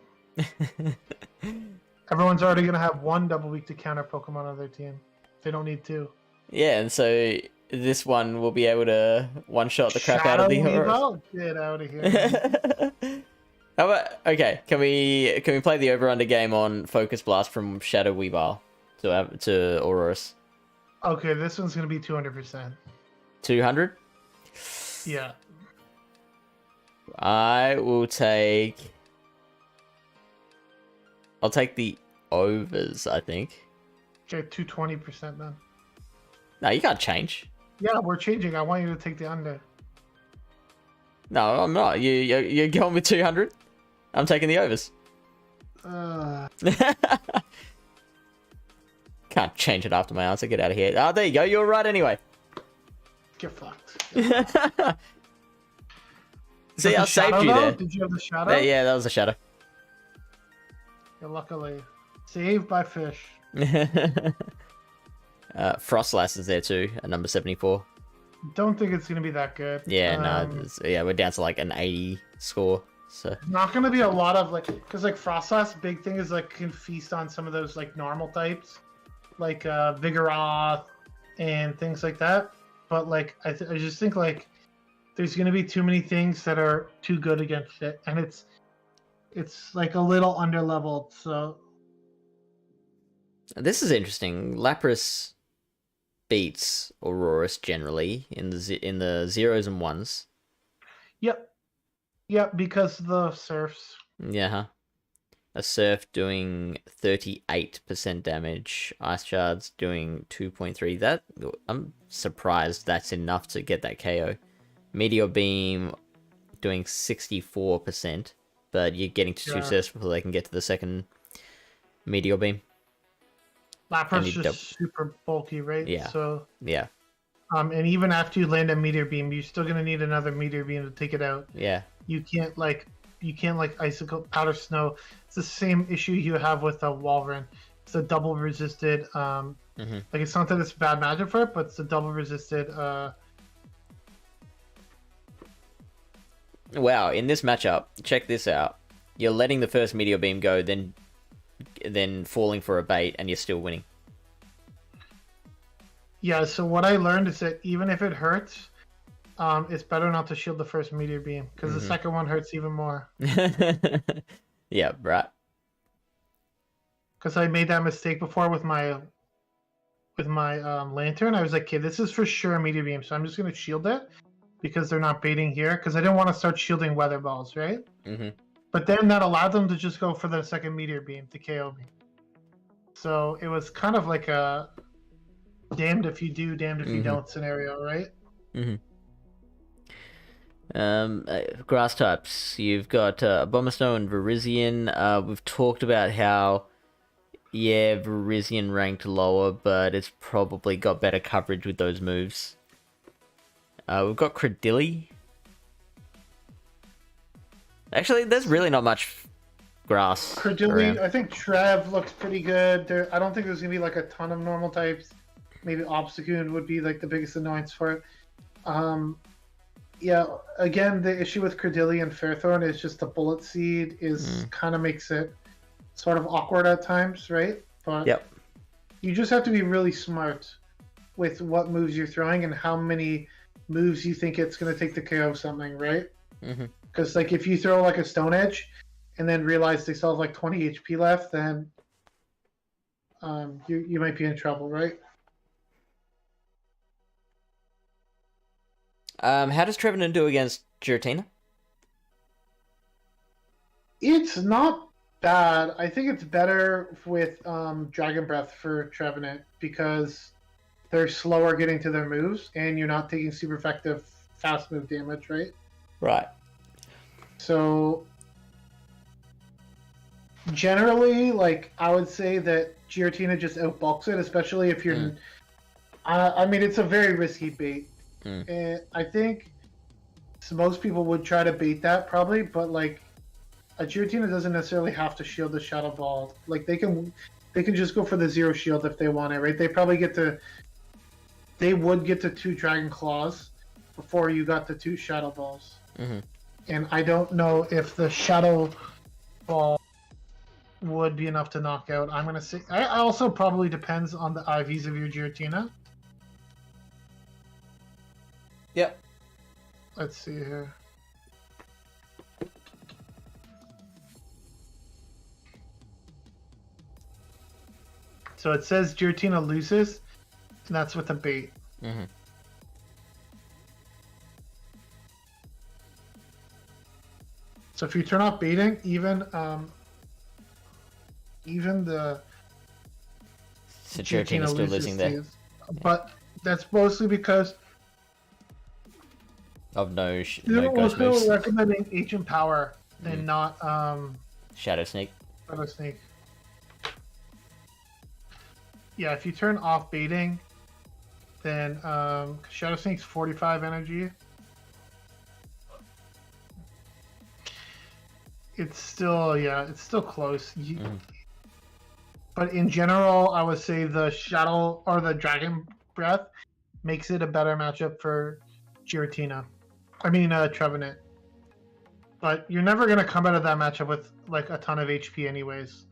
Everyone's already gonna have one double week to counter Pokemon on their team. They don't need two. Yeah, and so this one will be able to one-shot the crap out of the Weavile? Get out of here. How about, okay, can we play the over-under game on Focus Blast from Shadow Weavile to Aurorus? Okay, this one's gonna be 200%. 200? Yeah. I'll take the overs, I think. Okay, 220% then. No, you can't change. Yeah, we're changing. I want you to take the under. No, I'm not. You're going with 200? I'm taking the overs. Can't change it after my answer. Get out of here. Oh, there you go. You're right anyway. Get fucked. See, I saved you there. Did you have the shadow? Yeah, that was a shadow. Yeah, luckily. Saved by fish. Frostlass is there too, at number 74. Don't think it's going to be that good. Yeah, no, we're down to like an 80 score. So not going to be a lot of like, because like Frostlass, big thing is like can feast on some of those like normal types, like Vigoroth and things like that. But like I just think like there's going to be too many things that are too good against it, and it's like a little underleveled. So this is interesting. Lapras beats Aurorus generally in the zeros and ones. Yep, because the Surfs. Yeah, huh? A Surf doing 38% damage. Ice Shards doing 2.3. That I'm surprised that's enough to get that KO. Meteor Beam doing 64%, but you're getting to 2 Surfs before they can get to the second Meteor Beam. Lapras just super bulky, right? Yeah. So yeah. And even after you land a Meteor Beam, you're still gonna need another Meteor Beam to take it out. Yeah. You can't like Icicle Powder Snow. It's the same issue you have with a Walrein. It's a double resisted. Like it's not that it's bad magic for it, but it's a double resisted. Wow! In this matchup, check this out. You're letting the first Meteor Beam go, then falling for a bait, and you're still winning. Yeah. So what I learned is that even if it hurts, it's better not to shield the first meteor beam because the second one hurts even more. Yeah, right. Because I made that mistake before with my lantern. I was like, okay, this is for sure a meteor beam, so I'm just gonna shield it because they're not baiting here. Because I didn't want to start shielding weather balls, right? But then that allowed them to just go for the second meteor beam to KO me. So it was kind of like a damned if you do, damned if you don't scenario, right? Grass types. You've got Bomber Snow and Verizian. We've talked about how, yeah, Verizian ranked lower, but it's probably got better coverage with those moves. We've got Credilli. Actually, there's really not much grass. Credilli, I think Trev looks pretty good. I don't think there's gonna be like a ton of normal types. Maybe Obstacoon would be like the biggest annoyance for it. Yeah, again, the issue with Credilli and Fairthorn is just the Bullet Seed is kind of makes it sort of awkward at times, right? But you just have to be really smart with what moves you're throwing and how many moves you think it's going to take to KO something, right? Because like if you throw like a Stone Edge and then realize they still have like 20 HP left, then you might be in trouble, right? How does Trevenant do against Giratina? It's not bad. I think it's better with Dragon Breath for Trevenant because they're slower getting to their moves and you're not taking super effective fast move damage, right? Right. So generally, like I would say that Giratina just outbulks it, especially if you're. I mean, it's a very risky bait. And I think most people would try to bait that probably, but like a Giratina doesn't necessarily have to shield the Shadow Ball. Like they can just go for the zero shield if they want it, right? They would get to 2 Dragon Claws before you got the 2 Shadow Balls. And I don't know if the Shadow Ball would be enough to knock out. I'm gonna say I also probably depends on the IVs of your Giratina. Yep. Let's see here. So it says Giratina loses, and that's with a bait. So if you turn off baiting, even the So Giratina's still losing there. But that's mostly because of no they're ghost moves. also recommending Ancient Power than not Shadow Sneak. Shadow Sneak. Yeah, if you turn off baiting, then Shadow Sneak's 45 energy. It's still close. But in general, I would say the Shadow or the Dragon Breath makes it a better matchup for Giratina. I mean, Trevenant. But you're never going to come out of that matchup with like a ton of HP anyways.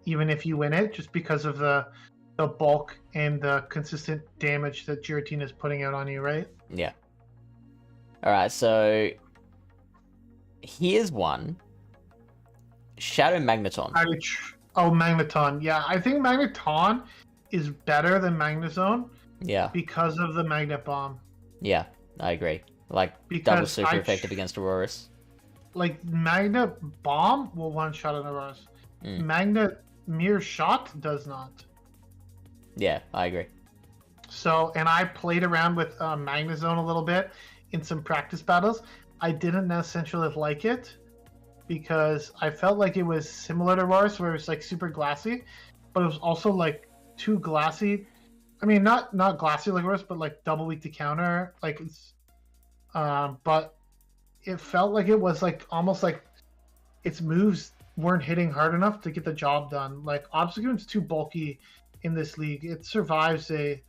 Even if you win it, just because of the bulk and the consistent damage that Giratina is putting out on you, right? Yeah. Alright, so here's one. Shadow Magneton. Magneton. Yeah, I think Magneton is better than Magnezone. Yeah. Because of the Magnet Bomb. Yeah, I agree. Like, double super effective against Aurorus. Like, Magnet Bomb will one-shot an Aurorus. Magnet Mere Shot does not. Yeah, I agree. So, and I played around with Magnezone a little bit in some practice battles. I didn't necessarily like it because I felt like it was similar to Aurorus, where it was like super glassy, but it was also like too glassy. I mean, not glassy like Aurorus, but like double weak to counter. Like it's, but it felt like it was like almost like its moves weren't hitting hard enough to get the job done. Like Obstagoon's too bulky in this league. It survives a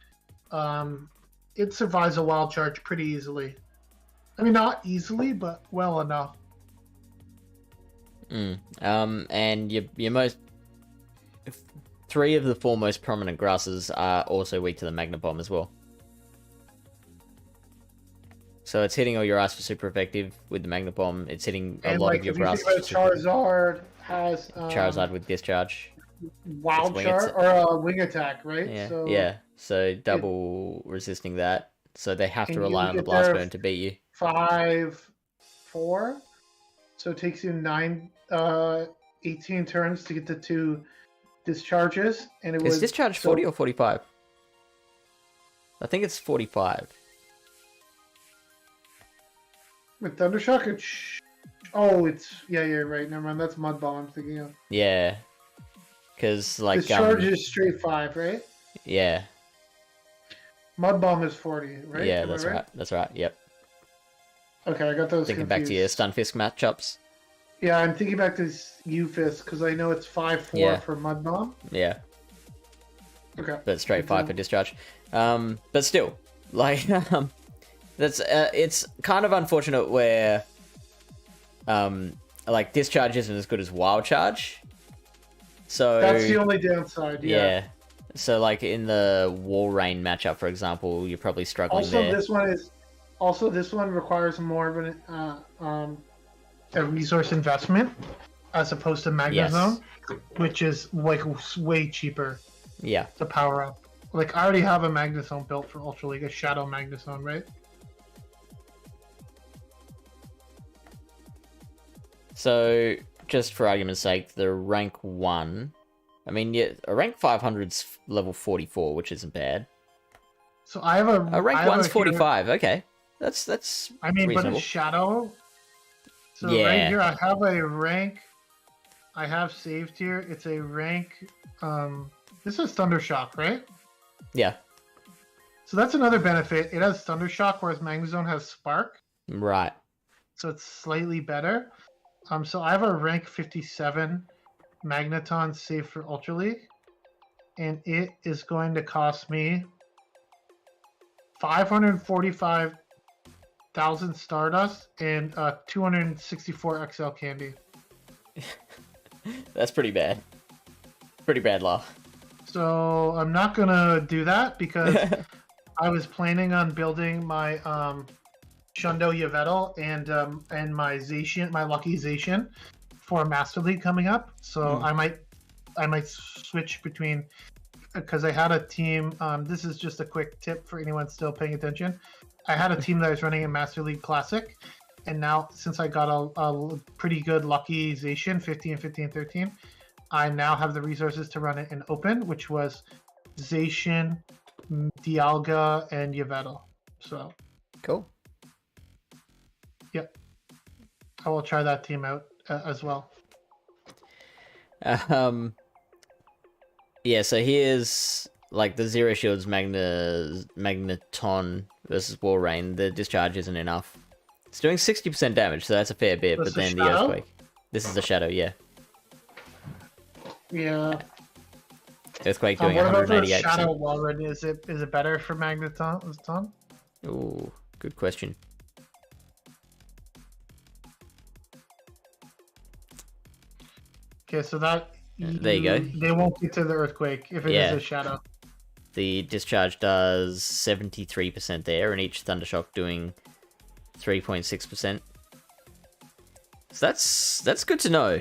wild charge pretty easily. I mean, not easily, but well enough. And your most 3 of the 4 most prominent grasses are also weak to the Magnet Bomb as well. So it's hitting all your eyes for super effective with the Magnet Bomb. It's hitting a And lot like of your if you think brass. about Charizard has Charizard with discharge. wild wing char or a wing attack, right? Yeah, So yeah. So double resisting that. So they have to and rely you on the get blast there burn to beat you. 5-4. So it takes you 18 turns to get the 2 discharges, and it Is was discharge 40 or 45? I think it's 45. With Thundershock, it's yeah, you're right. Never mind, that's Mud Bomb I'm thinking of. Yeah, because like Discharge is straight 5, right? Yeah. Mud Bomb is 40, right? Yeah, that's right. That's right. Yep. Okay, I got those. Thinking confused. back to your Stunfisk matchups. Yeah, I'm thinking back to Ufist because I know it's 5-4 for Mud Bomb. Yeah. Okay. But straight 5 for discharge. But still, like, that's it's kind of unfortunate where, like discharge isn't as good as wild charge. So that's the only downside. Yeah. So like in the Wall Rain matchup, for example, you're probably struggling there. This one requires more of a resource investment as opposed to Magnezone, which is like way cheaper. Yeah. To power up. Like I already have a Magnezone built for Ultra League, a Shadow Magnezone, right? So just for argument's sake, the rank 1. I mean, yeah, a rank 500's level 44, which isn't bad. So I have a rank 1's 45. Okay, that's. I mean, reasonable. but it's Shadow. So yeah. right here, I have a rank. I have saved here. It's a rank. This is Thundershock, right? Yeah. So that's another benefit. It has Thundershock, whereas Magnezone has Spark. Right. So it's slightly better. So I have a rank 57 Magneton saved for Ultra League, and it is going to cost me 545,000 Stardust and 264 XL candy. That's pretty bad. Pretty bad, law. So I'm not gonna do that because I was planning on building my Shundo Yveltal and my Zacian, my Lucky Zacian, for Master League coming up. So I might switch between, because I had a team. This is just a quick tip for anyone still paying attention. I had a team that was running a Master League Classic, and now since I got a pretty good Lucky Zacian, 15, 15, 13, I now have the resources to run it in Open, which was Zacian, Dialga, and Yveltal. So cool. Yep, I will try that team out as well. Yeah, so here's like the Zero Shields Magneton versus War Rain. The discharge isn't enough. It's doing 60% damage, so that's a fair bit. But then the Earthquake. This is the Shadow, yeah. Yeah. Earthquake doing what 188%. About the Shadow Walrus? Is it better for Magneton? Ooh, good question. Okay, so that there you go. They won't get to the Earthquake if it is a Shadow. The discharge does 73% there, and each Thundershock doing 3.6%. So that's good to know.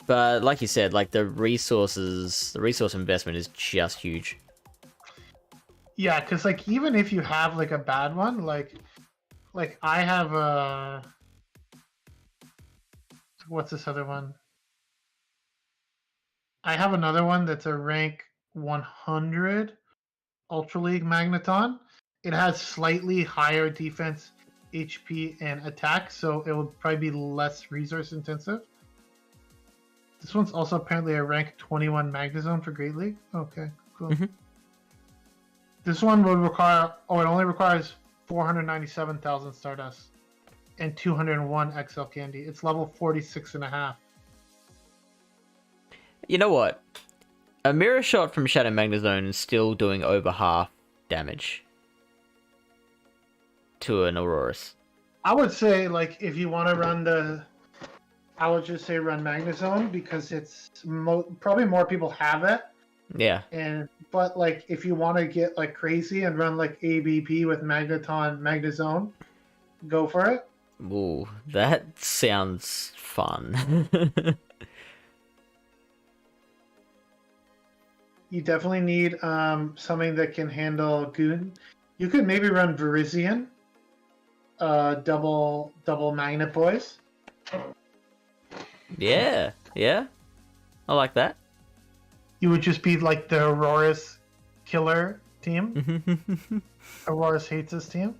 But like you said, like the resource investment is just huge. Yeah, because like even if you have like a bad one, like I have what's this other one? I have another one that's a rank 100 Ultra League Magneton. It has slightly higher defense, HP, and attack, so it will probably be less resource intensive. This one's also apparently a rank 21 Magnezone for Great League. Okay, cool. Mm-hmm. This one would require, it only requires 497,000 Stardust and 201 XL Candy. It's level 46.5. You know what? A Mirror Shot from Shadow Magnezone is still doing over half damage to an Aurorus. I would say, like, if you want to run I would just say run Magnezone because it's probably more people have it. Yeah. But like if you want to get like crazy and run like ABP with Magnezone, go for it. Ooh, that sounds fun. You definitely need something that can handle goon. You could maybe run Verizian, double magnet boys. Yeah, yeah. I like that. You would just be like the Aurora's killer team. Aurora's hates this team.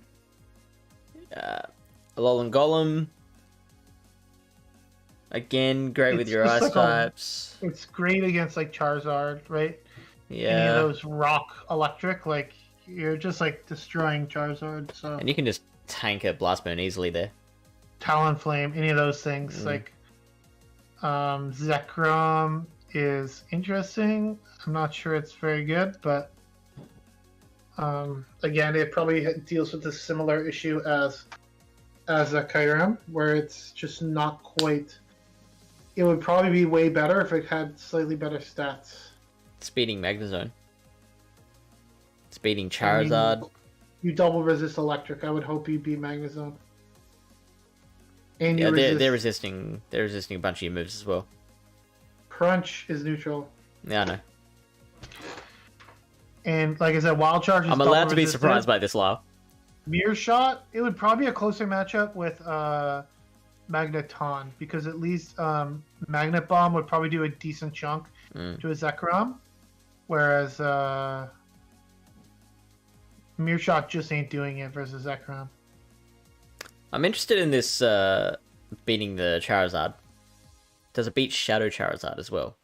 Alolan Golem. Again, great with your ice like types. It's great against like Charizard, right? Yeah. Any of those rock electric, like you're just like destroying Charizard. So. And you can just tank a Blastburn easily there. Talonflame, any of those things. Like Zekrom is interesting. I'm not sure it's very good, but again, it probably deals with a similar issue as a Kyurem, where it's just not quite. It would probably be way better if it had slightly better stats. Speeding Magnezone. Speeding Charizard. You double resist electric. I would hope you beat Magnezone. And yeah, they're resisting a bunch of your moves as well. Crunch is neutral. Yeah, I know. And like I said, Wild Charge is I'm allowed to be surprised by this, Lyle. Mirror Shot, it would probably be a closer matchup with Magneton, because at least Magnet Bomb would probably do a decent chunk to a Zekrom, whereas Mirror Shot just ain't doing it versus Zekrom. I'm interested in this beating the Charizard. Does it beat Shadow Charizard as well?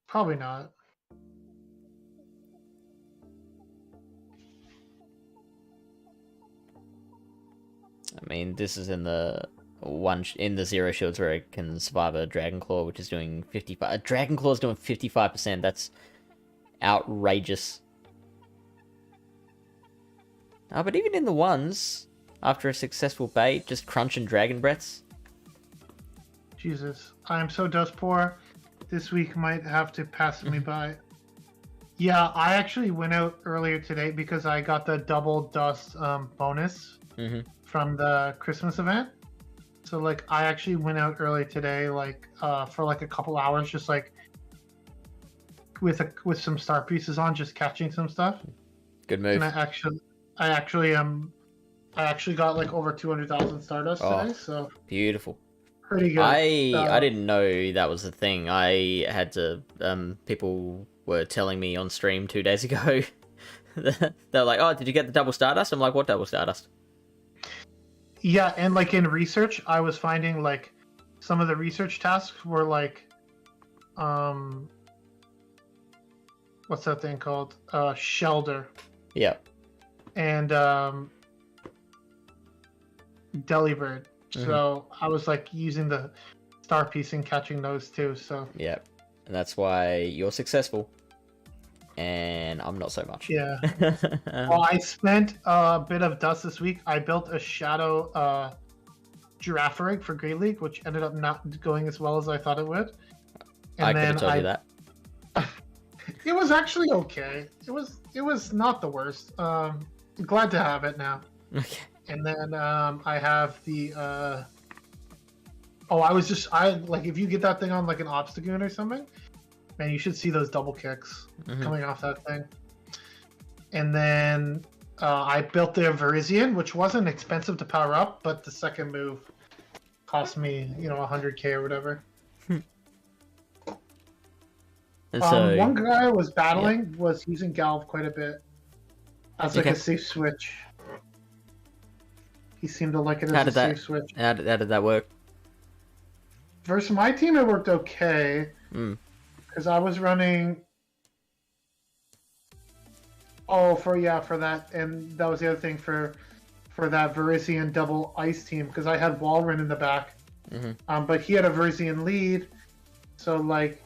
Probably not. I mean, this is in the Zero Shields where it can survive a Dragon Claw, which is doing 55. A Dragon Claw is doing 55%. That's outrageous. But even in the ones, after a successful bait, just Crunch and Dragon Breaths. Jesus, I am so dust poor. This week might have to pass me by. Yeah, I actually went out earlier today because I got the double dust bonus from the Christmas event. So like, I actually went out early today, like for like a couple hours, just like with some star pieces on, just catching some stuff. Good move. And I actually got like over 200,000 Stardust today. So beautiful. Pretty good. I didn't know that was a thing. I had to. People were telling me on stream 2 days ago. They're like, "Oh, did you get the double Stardust?" I'm like, "What double Stardust?" Yeah, and like in research, I was finding like some of the research tasks were like, what's that thing called? Shelter. Yeah. And Delibird. So I was like using the star piece and catching those too. So yeah, and that's why you're successful, and I'm not so much. Yeah. Well, I spent a bit of dust this week. I built a shadow giraffe rig for Great League, which ended up not going as well as I thought it would. And I could have told you that. It was actually okay. It was not the worst. Glad to have it now. Okay. And then I have the I like, if you get that thing on like an Obstagoon or something, man, you should see those double kicks coming off that thing. And then I built the Verizian, which wasn't expensive to power up, but the second move cost me, 100k or whatever. And so, one guy I was battling was using Galv quite a bit as like a safe switch. He seemed to like it as a safe switch. How did that work? Versus my team, it worked okay. Because I was running... for that. And that was the other thing for that Verizian double ice team. Because I had Walrein in the back. But he had a Verizian lead. So, like,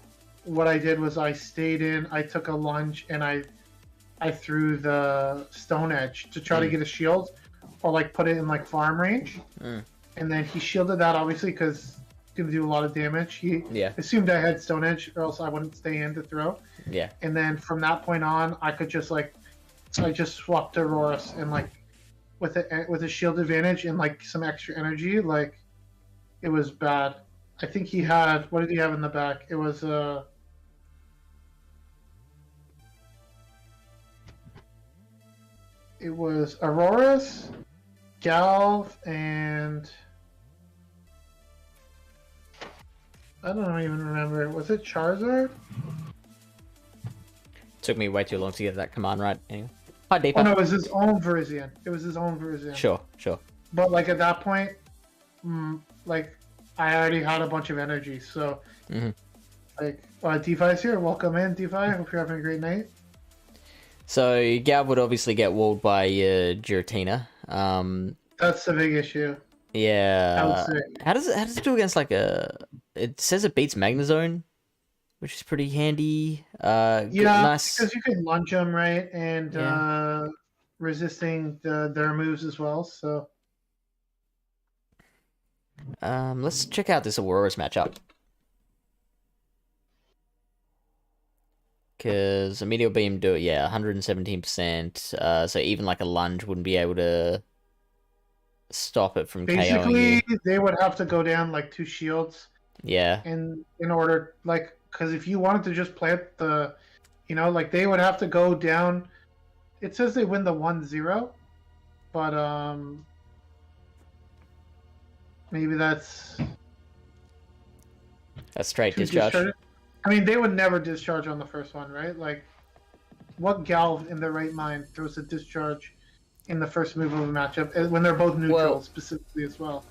what I did was I stayed in, I took a lunge, and I threw the Stone Edge to try to get a shield. Or like put it in like farm range, and then he shielded that obviously because it's gonna do a lot of damage. He assumed I had Stone Edge, or else I wouldn't stay in to throw. Yeah. And then from that point on, I could just like So I just swapped Auroras and like with a shield advantage and like some extra energy, like it was bad. I think he had, what did he have in the back? It was Auroras, Galv, and I don't even remember. Was it Charizard? Took me way too long to get that command right. Anyway. Hi, Deepa. Oh no, it was his own Virizion. It was his own Virizion. Sure, sure. But like at that point, like I already had a bunch of energy, so like DeFi's here. Welcome in, DeFi. Hope you're having a great night. So Gab would obviously get walled by Giratina. That's the big issue. Yeah. I would say. How does it do against like a? It says it beats Magnezone, which is pretty handy. Yeah, nice. because you can lunge them, right, and resisting their moves as well. So let's check out this Aurora's matchup. Because a Meteor Beam do it, 117%. So even like a lunge wouldn't be able to stop it from basically, KOing you. they would have to go down like 2 shields. Yeah. In order, like, because if you wanted to just plant the, like they would have to go down. It says they win the 1-0, but maybe that's straight discharge. I mean, they would never discharge on the first one, right? Like, what Galv in their right mind throws a discharge in the first move of a matchup when they're both neutral, specifically as well?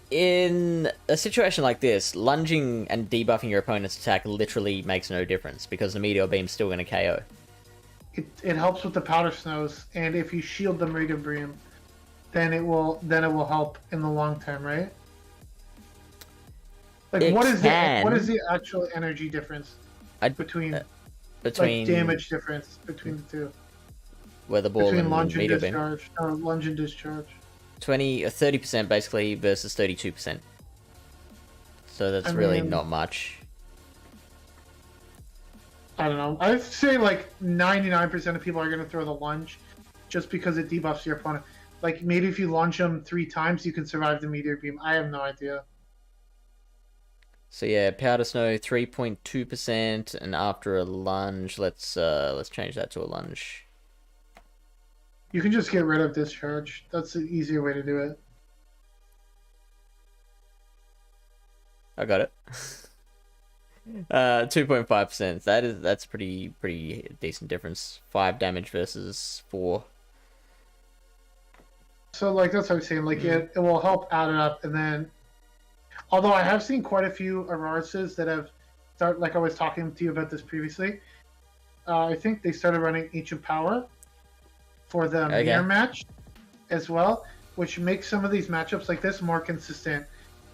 In a situation like this, lunging and debuffing your opponent's attack literally makes no difference because the Meteor Beam's still going to KO. It helps with the Powder Snows, and if you shield the Meteor Beam, then it will help in the long term, right? Like, what is the actual energy difference between like damage difference between the two? Weather Ball between and lunge and Meteor discharge, Beam. or lunge and discharge. 30% basically versus 32%. So that's really not much. I don't know. I'd say like 99% of people are going to throw the lunge just because it debuffs your opponent. Like maybe if you lunge them 3 times, you can survive the Meteor Beam. I have no idea. So yeah, Powder Snow 3.2%, and after a lunge, let's change that to a lunge. You can just get rid of discharge. That's the easier way to do it. I got it. 2.5%. That's pretty decent difference. 5 damage versus 4. So like that's what I'm saying. Like it will help add it up, and then. Although I have seen quite a few Aurorases that have started, like I was talking to you about this previously. I think they started running Ancient Power for the mirror match as well, which makes some of these matchups like this more consistent.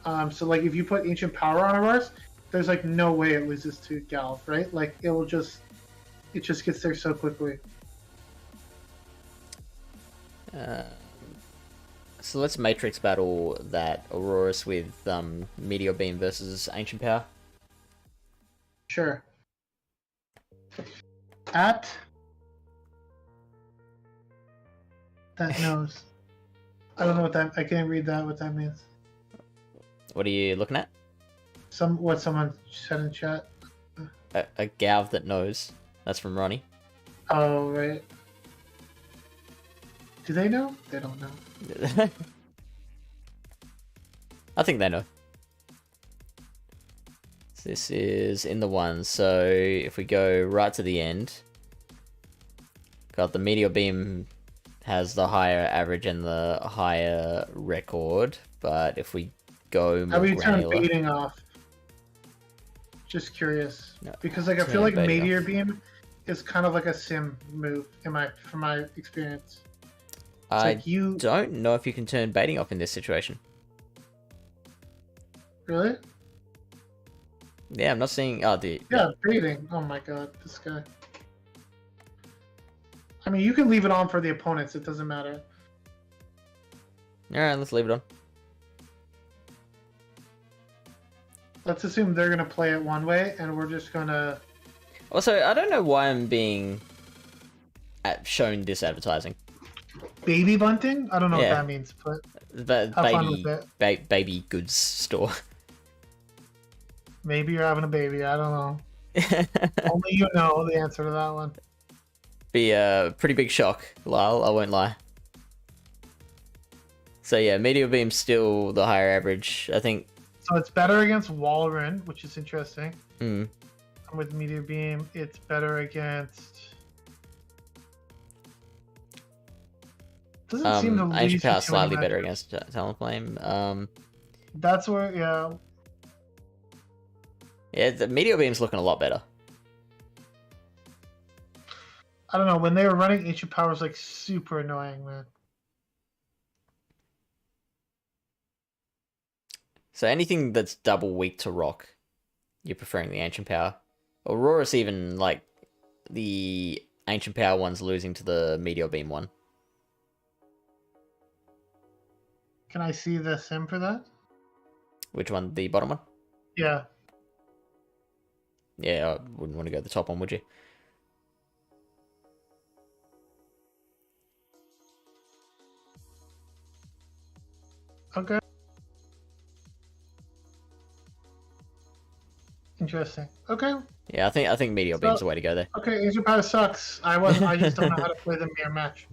So like if you put Ancient Power on Auroras, there's like no way it loses to Galv, right? Like it just gets there so quickly. So let's Matrix battle that Auroras with Meteor Beam versus Ancient Power. Sure. That knows. I don't know what that. I can't read that. What that means. What are you looking at? What someone said in chat. A Galv that knows. That's from Ronnie. Oh right. Do they know? They don't know. I think they know. This is in the 1, so if we go right to the end, got the Meteor Beam has the higher average and the higher record, but if we go more granular... How do you turn baiting off? Just curious. No, because like I feel like Meteor Beam is kind of like a sim move from my experience. I don't know if you can turn baiting off in this situation. Really? Yeah, I'm not seeing... Oh, yeah, baiting. Oh my god, this guy. I mean, you can leave it on for the opponents. It doesn't matter. Alright, let's leave it on. Let's assume they're going to play it one way, and we're just going to... Also, I don't know why I'm being shown this advertising. Baby bunting? I don't know what that means, but have fun with it. Baby goods store. Maybe you're having a baby. I don't know. Only you know the answer to that one. Be a pretty big shock, Lyle. I won't lie. So yeah, Meteor Beam's still the higher average, I think. So it's better against Walrein, which is interesting. Mm. And with Meteor Beam, it's better against... Doesn't seem to lose Ancient Power slightly much. better against Talonflame. That's where, yeah. Yeah, the Meteor Beam's looking a lot better. I don't know, when they were running, Ancient Power was like super annoying, man. So anything that's double weak to rock, you're preferring the Ancient Power. Aurora's even, like, the Ancient Power one's losing to the Meteor Beam one. Can I see the sim for that? Which one? The bottom one? Yeah. Yeah, I wouldn't want to go the top one, would you? Okay. Interesting. Okay. Yeah, I think Meteor Beam's the way to go there. Okay, Ancient Power sucks. I just don't know how to play the mirror match.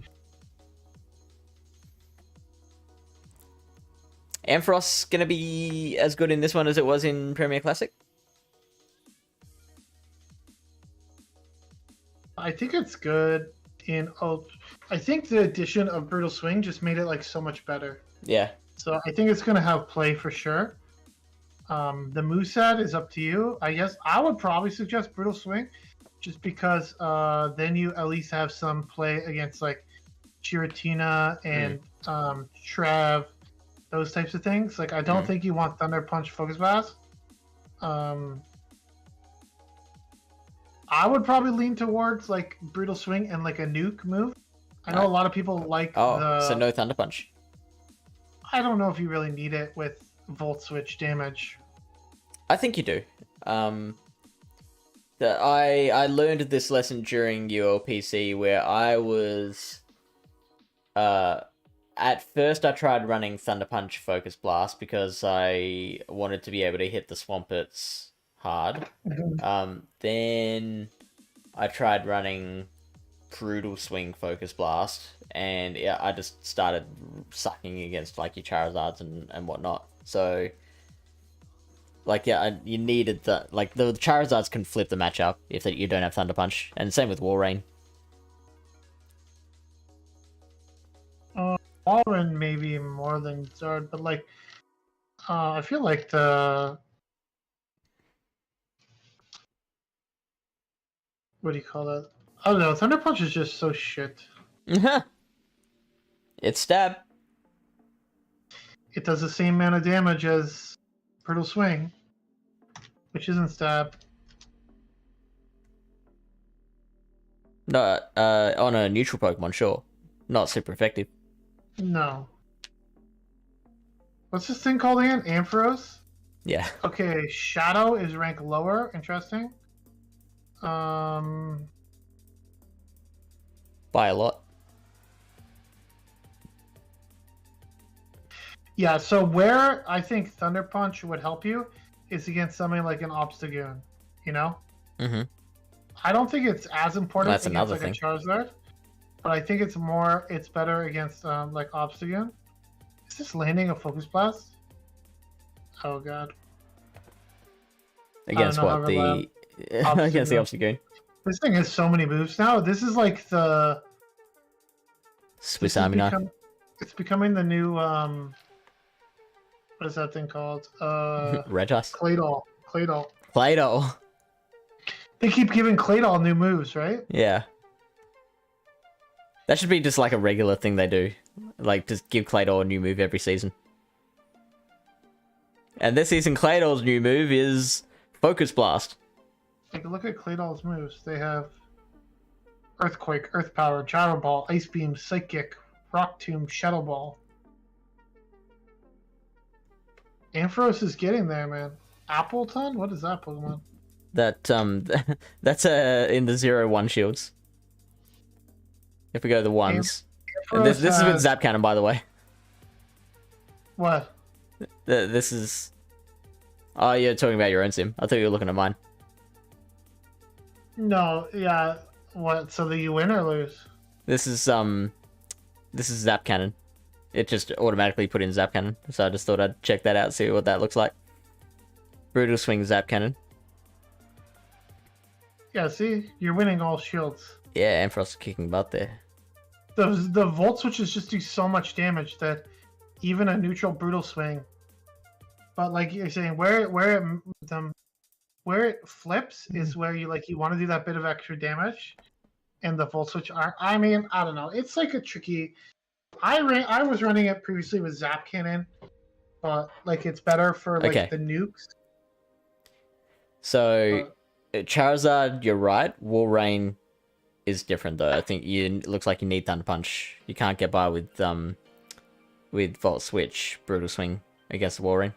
Ampharos gonna be as good in this one as it was in Premier Classic? I think it's good in... I think the addition of Brutal Swing just made it like so much better. Yeah. So I think it's going to have play for sure. The moveset is up to you. I guess I would probably suggest Brutal Swing just because then you at least have some play against like Giratina and Trev, those types of things. Like I don't think you want Thunder Punch Focus Blast. I would probably lean towards like Brutal Swing and like a nuke move. I know a lot of people like so no Thunder Punch. I don't know if you really need it with Volt Switch damage. I think you do. I learned this lesson during ULPC where I was... at first I tried running Thunder Punch Focus Blast because I wanted to be able to hit the Swampets hard. Then I tried running Brutal Swing Focus Blast, and yeah, I just started sucking against like your Charizards and whatnot. So, like, yeah, you needed the Charizards can flip the matchup if you don't have Thunder Punch, and same with Walrein. Walrein maybe more than Zard, but like, I feel like the... What do you call that? I don't know. Thunder Punch is just so shit. It's stab. It does the same amount of damage as Brutal Swing, which isn't stab. No, on a neutral Pokemon, sure. Not super effective. No. What's this thing called again? Ampharos? Yeah. Okay, Shadow is ranked lower. Interesting. By a lot. Yeah, so where I think Thunder Punch would help you is against something like an Obstagoon, you know? Mm-hmm. I don't think it's as important That's against like thing. a Charizard, but I think it's better against like Obstagoon. Is this landing a Focus Blast? Oh god. Against what? The against the Obstagoon. This thing has so many moves now. This is like the Swiss Army knife. It's becoming the new what is that thing called? Regice. Claydol. They keep giving Claydol new moves, right? Yeah. That should be just like a regular thing they do. Like, just give Claydol a new move every season. And this season, Claydol's new move is Focus Blast. Take a look at Claydol's moves. They have Earthquake, Earth Power, Gyro Ball, Ice Beam, Psychic, Rock Tomb, Shadow Ball. Ampharos is getting there, man. Appleton? What is that Pokemon? That that's in the 0-1 shields. If we go to the ones. And Ampharos this is with has- Zap Cannon, by the way. What? This is... Oh, you're talking about your own sim. I thought you were looking at mine. No, yeah. What? So that you win or lose? This is Zap Cannon. It just automatically put in Zap Cannon, so I just thought I'd check that out, see what that looks like. Brutal Swing Zap Cannon. Yeah, see? You're winning all shields. Yeah, Ampharos kicking butt there. The Volt Switches just do so much damage that even a neutral Brutal Swing... But like you're saying, where it flips is where you want to do that bit of extra damage, and the Volt Switch are. I mean, I don't know. It's like a tricky. I was running it previously with Zap Cannon, but like it's better for like the nukes. So Charizard, you're right. Walrein is different though. I think it looks like you need Thunder Punch. You can't get by with Volt Switch, Brutal Swing against Walrein.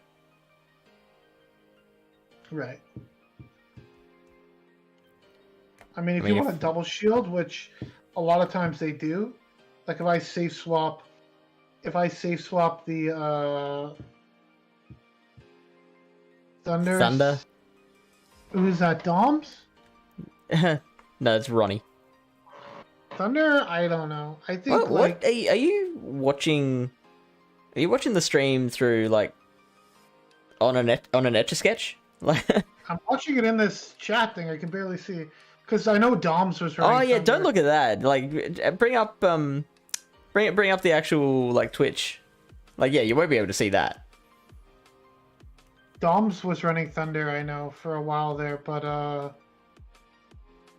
Right. I mean, if you want a double shield, which a lot of times they do, like if I safe swap the Thunder. Who's that? Doms? No, it's Ronnie. Thunder? I don't know. I think what? Are you watching? Are you watching the stream through like on an Etch-a-Sketch? I'm watching it in this chat thing. I can barely see because I know Doms was running. Oh yeah, Thunder. don't look at that. Like, bring up the actual like Twitch. Like, yeah, you won't be able to see that. Doms was running Thunder, I know, for a while there, but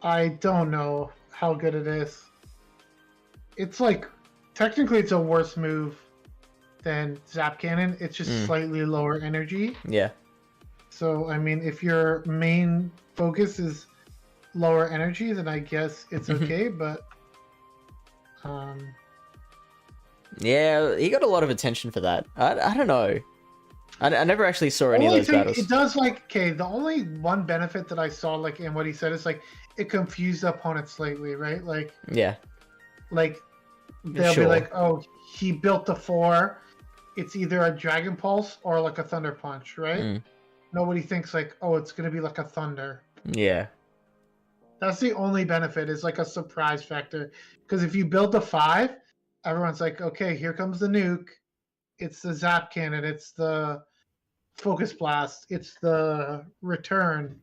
I don't know how good it is. It's like technically it's a worse move than Zap Cannon. It's just slightly lower energy. Yeah. So, I mean, if your main focus is lower energy, then I guess it's okay, but... Yeah, he got a lot of attention for that. I don't know. I never actually saw any of those battles. It does, the only one benefit that I saw, in what he said is, it confused the opponent slightly, right? Yeah. They'll be like, oh, he built the 4. It's either a Dragon Pulse or, a Thunder Punch, right? Nobody thinks oh, it's gonna be a Thunder. Yeah. That's the only benefit is a surprise factor. Because if you build the 5, everyone's like, okay, here comes the nuke. It's the Zap Cannon. It's the Focus Blast. It's the Return.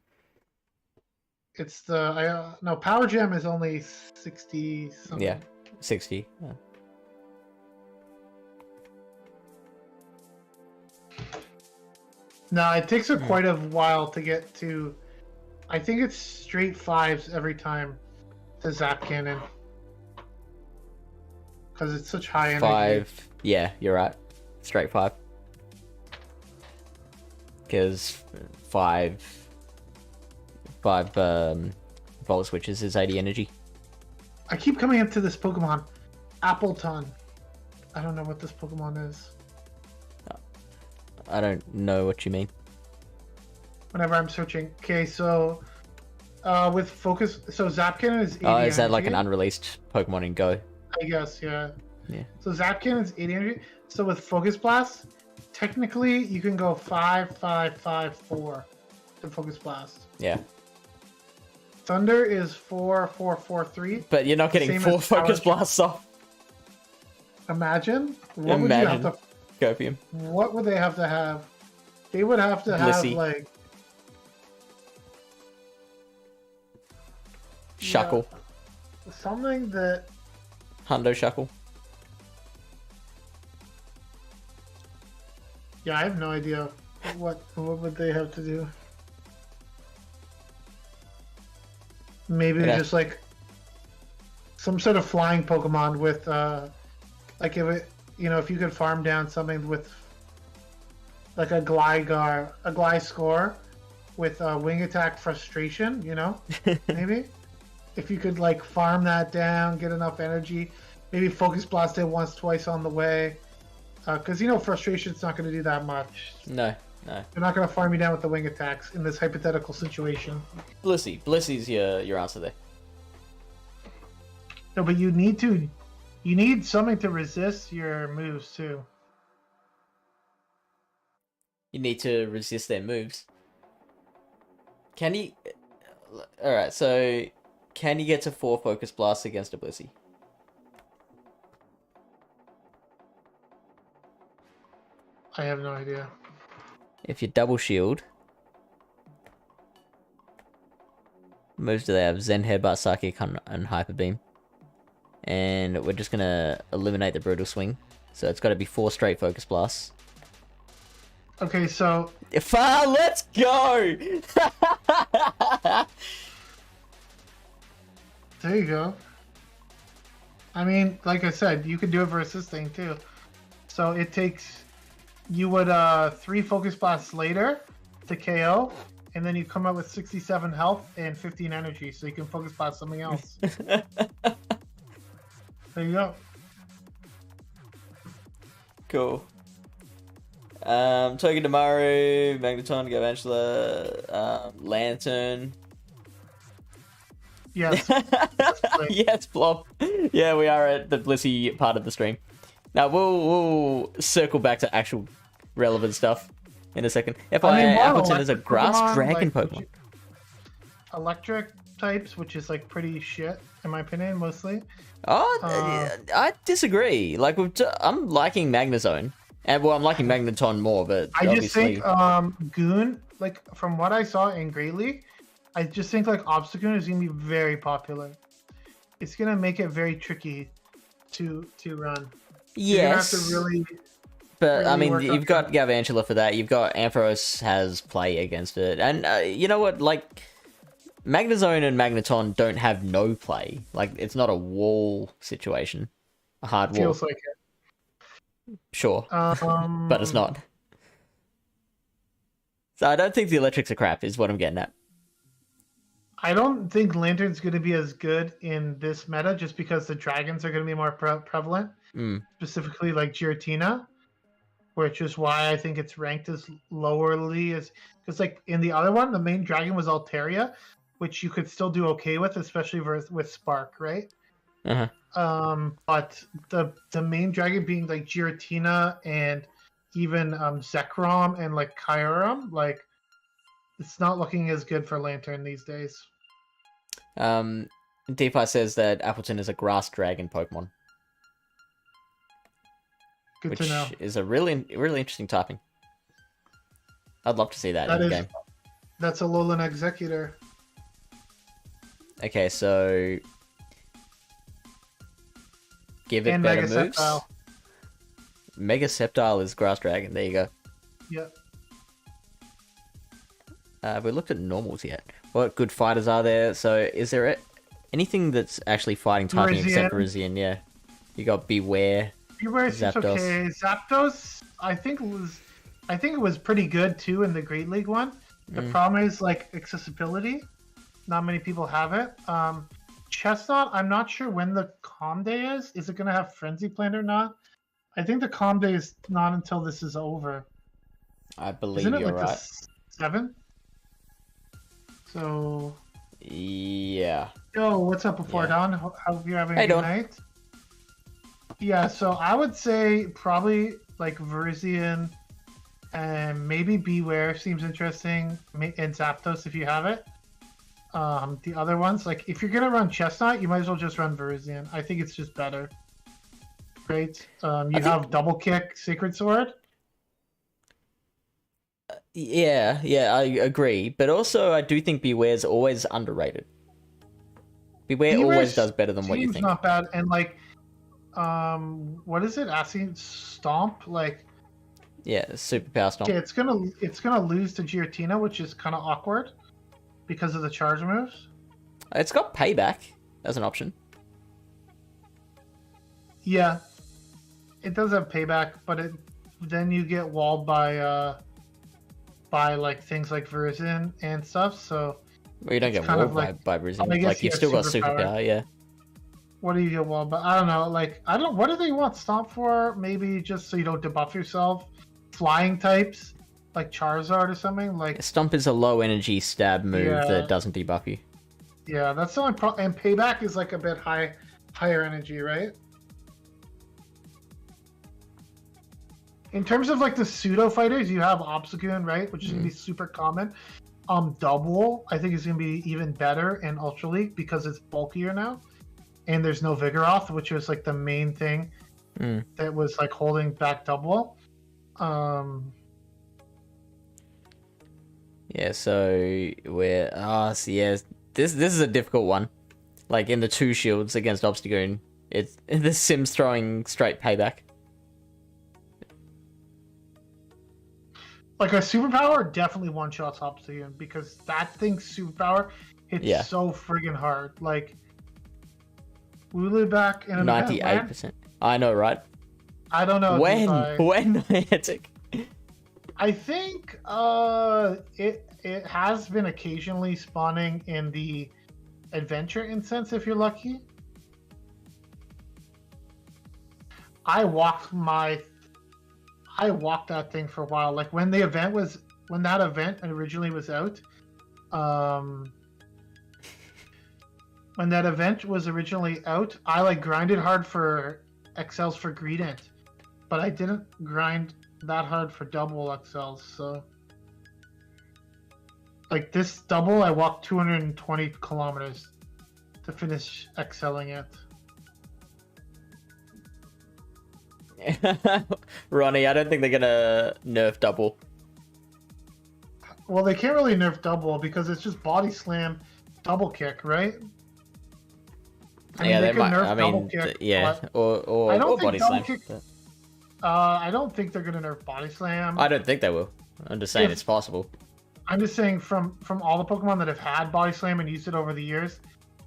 It's the no Power Gem is only 60 something. Yeah, 60. Yeah. No, it takes quite a while to get to. I think it's straight 5s every time to Zap Cannon. Because it's such high energy. 5. Yeah, you're right. Straight 5. Because 5 Volt Switches is 80 energy. I keep coming up to this Pokemon, Appleton. I don't know what this Pokemon is. I don't know what you mean. Whenever I'm searching. Okay, so with Focus, so Zap Cannon is 80 Oh, is that energy. like an unreleased Pokemon in Go? I guess, yeah. Yeah. So Zap Cannon is 80 energy. So with Focus Blast, technically you can go 5, 5, 5, 4 to Focus Blast. Yeah. Thunder is 4, 4, 4, 3. But you're not getting Same 4 as Focus Power Blasts off. Imagine. What would you have to... Copium. What would they have to have? They would have to Blissey. have Shuckle. Yeah, something that Hundo Shuckle. Yeah, I have no idea what would they have to do. Maybe just some sort of flying Pokemon with if it if you could farm down something with a Gliscor with Wing Attack Frustration, maybe if you could farm that down, get enough energy, maybe Focus Blast it once, twice on the way, because Frustration's not going to do that much. No. They're not going to farm you down with the Wing Attacks in this hypothetical situation. Blissey's your answer there. No, but you need something to resist your moves too. You need to resist their moves. Can he? All right, so can you get to 4 focus blasts against a Blissey? I have no idea. If you double shield, moves do they have? Zen Headbutt, Psychic, and Hyper Beam. And we're just gonna eliminate the Brutal Swing. So it's got to be 4 straight focus blasts. Okay, so Let's go! there you go. I mean, like I said, you could do it versus thing too. So it takes you would 3 focus blasts later to KO, and then you come out with 67 health and 15 energy, so you can focus blast something else. There you go. Cool. Token Damaru, Magneton, Galvantula, Lantern. Yes. Yes, Blob. Yeah, we are at the Blissey part of the stream. Now we'll circle back to actual relevant stuff in a second. FYI, Appleton is a grass dragon Pokemon. Electric types, which is like pretty shit in my opinion, mostly. I disagree. Like I'm liking Magnezone. And well, I'm liking Magneton more, but I obviously... just think Goon, like from what I saw in Great League, I just think like Obstagoon is gonna be very popular. It's gonna make it very tricky to run. Yes. You're gonna have to really. But I mean, you've got Galvantula for that. You've got Ampharos has play against it, and you know what? Like Magnezone and Magneton don't have no play. Like it's not a wall situation, a hard wall. Feels like it. Sure, but it's not. So I don't think the electrics are crap, is what I'm getting at. I don't think Lantern's going to be as good in this meta just because the dragons are going to be more prevalent, specifically like Giratina, which is why I think it's ranked as lowerly as because like in the other one, the main dragon was Altaria, which you could still do okay with, especially with Spark, right? Uh-huh. But the main dragon being like Giratina and even Zekrom and like Kyurem, like it's not looking as good for Lantern these days. DeFi says that Appleton is a grass dragon Pokemon. Good to know. Which is a really interesting typing. I'd love to see that in the game. That's a Alolan Executor. Okay, so give it better moves. Mega Sceptile is grass dragon. There you go. Yep. Have we looked at normals yet? What good fighters are there? So is there anything that's actually fighting typing except Virizion? Yeah. You got Beware. Beware seems okay. Zapdos, I think it was pretty good too in the Great League one. The problem is like accessibility. Not many people have it. Chestnut, I'm not sure when the Calm Day is. Is it going to have Frenzy Plant or not? I think the Calm Day is not until this is over. I believe Isn't it you're like right. The 7th? So... Yeah. Yo, what's up before Dawn? Hope you're having a good night. Yeah, so I would say probably like Virizion and maybe Beware seems interesting. And Zapdos if you have it. The other ones, like if you're gonna run Chestnut, you might as well just run Virizion. I think it's just better. Great. You have Double Kick, Sacred Sword. Yeah, I agree. But also, I do think Beware's always underrated. Beware always does better than what you think. Not bad, and like, what is it? Acid Stomp, like. Yeah, Superpower Stomp. Okay, it's gonna lose to Giratina, which is kind of awkward because of the charge moves. It's got Payback as an option. Yeah, it does have Payback, but then you get walled by like things like Virizion and stuff. So well, you don't get walled by Virizion. Like you've still got Superpower, yeah. What do you get walled by? I don't know. Like what do they want Stomp for? Maybe just so you don't debuff yourself. Flying types like Charizard or something like. Stomp is a low energy stab move that doesn't debuff you. Yeah, that's the only problem. And Payback is like a bit high higher energy, right? In terms of like the pseudo fighters, you have Obstagoon, right, which is gonna be super common. Double, I think is gonna be even better in Ultra League because it's bulkier now, and there's no Vigoroth, which was like the main thing that was like holding back Double. Yeah, so we're this is a difficult one. Like in the 2 shields against Obstagoon, it's the Sims throwing straight payback. Like a superpower definitely one-shots Obstagoon because that thing's superpower hits so friggin' hard. Like Wooloo back in 98%. I know, right? I don't know. When Niantic? I think it has been occasionally spawning in the adventure instance if you're lucky. I walked that thing for a while. Like when that event originally was out, when that event was originally out, I like grinded hard for XLs for Greedent, but I didn't grind that hard for double XLs. So like this double, I walked 220 kilometers to finish XLing it. Ronnie, I don't think they're gonna nerf double. Well, they can't really nerf double because it's just body slam, double kick, right? I mean, they might. I mean, kick, or body slam. Kick, I don't think they're gonna nerf body slam. I don't think they will. I'm just saying it's possible. I'm just saying from all the Pokemon that have had body slam and used it over the years,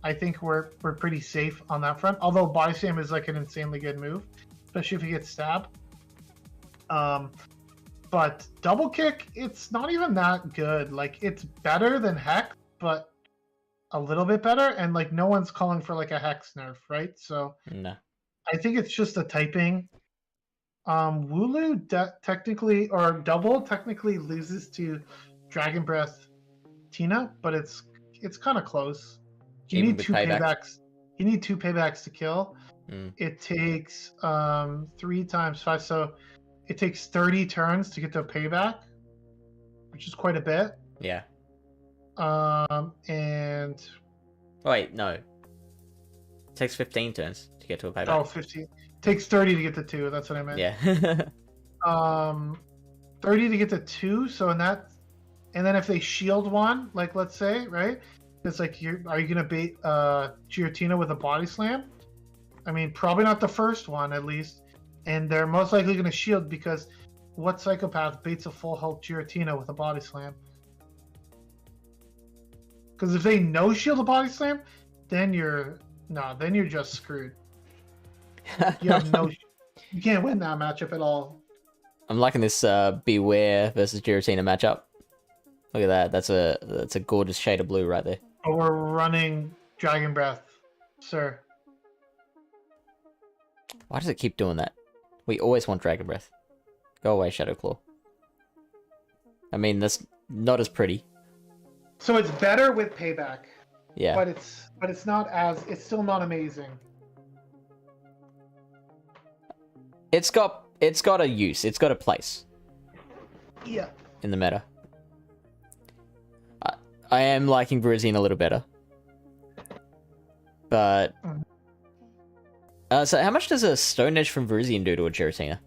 I think we're pretty safe on that front. Although body slam is like an insanely good move, especially if you get stabbed. But double kick, it's not even that good. Like it's better than Hex, but a little bit better. And like no one's calling for like a Hex nerf, right? So no, I think it's just a typing. Wooloo technically or double technically loses to Dragon Breath Tina, but it's kind of close. You need 2 paybacks. You need 2 paybacks to kill. It takes 3 times 5, so it takes 30 turns to get to a payback, which is quite a bit. Yeah. And wait, no. It takes 15 turns to get to a payback. Oh, 15. It takes 30 to get to 2. That's what I meant. Yeah. 30 to get to 2. So in that, and then if they shield one, like let's say, right? It's like, are you gonna bait Giratina with a body slam? I mean, probably not the first one, at least. And they're most likely going to shield because what psychopath baits a full health Giratina with a body slam? Because if they no shield a body slam, then you're just screwed. You have you can't win that matchup at all. I'm liking this Beware versus Giratina matchup. Look at that. That's a gorgeous shade of blue right there. Oh, we're running Dragon Breath, sir. Why does it keep doing that? We always want Dragon Breath. Go away, Shadow Claw. I mean, that's not as pretty. So it's better with payback. Yeah. But it's not as, it's still not amazing. It's got a use. It's got a place. Yeah. In the meta. I am liking Virizion a little better. But so how much does a Stone Edge from Virizion do to a Giratina?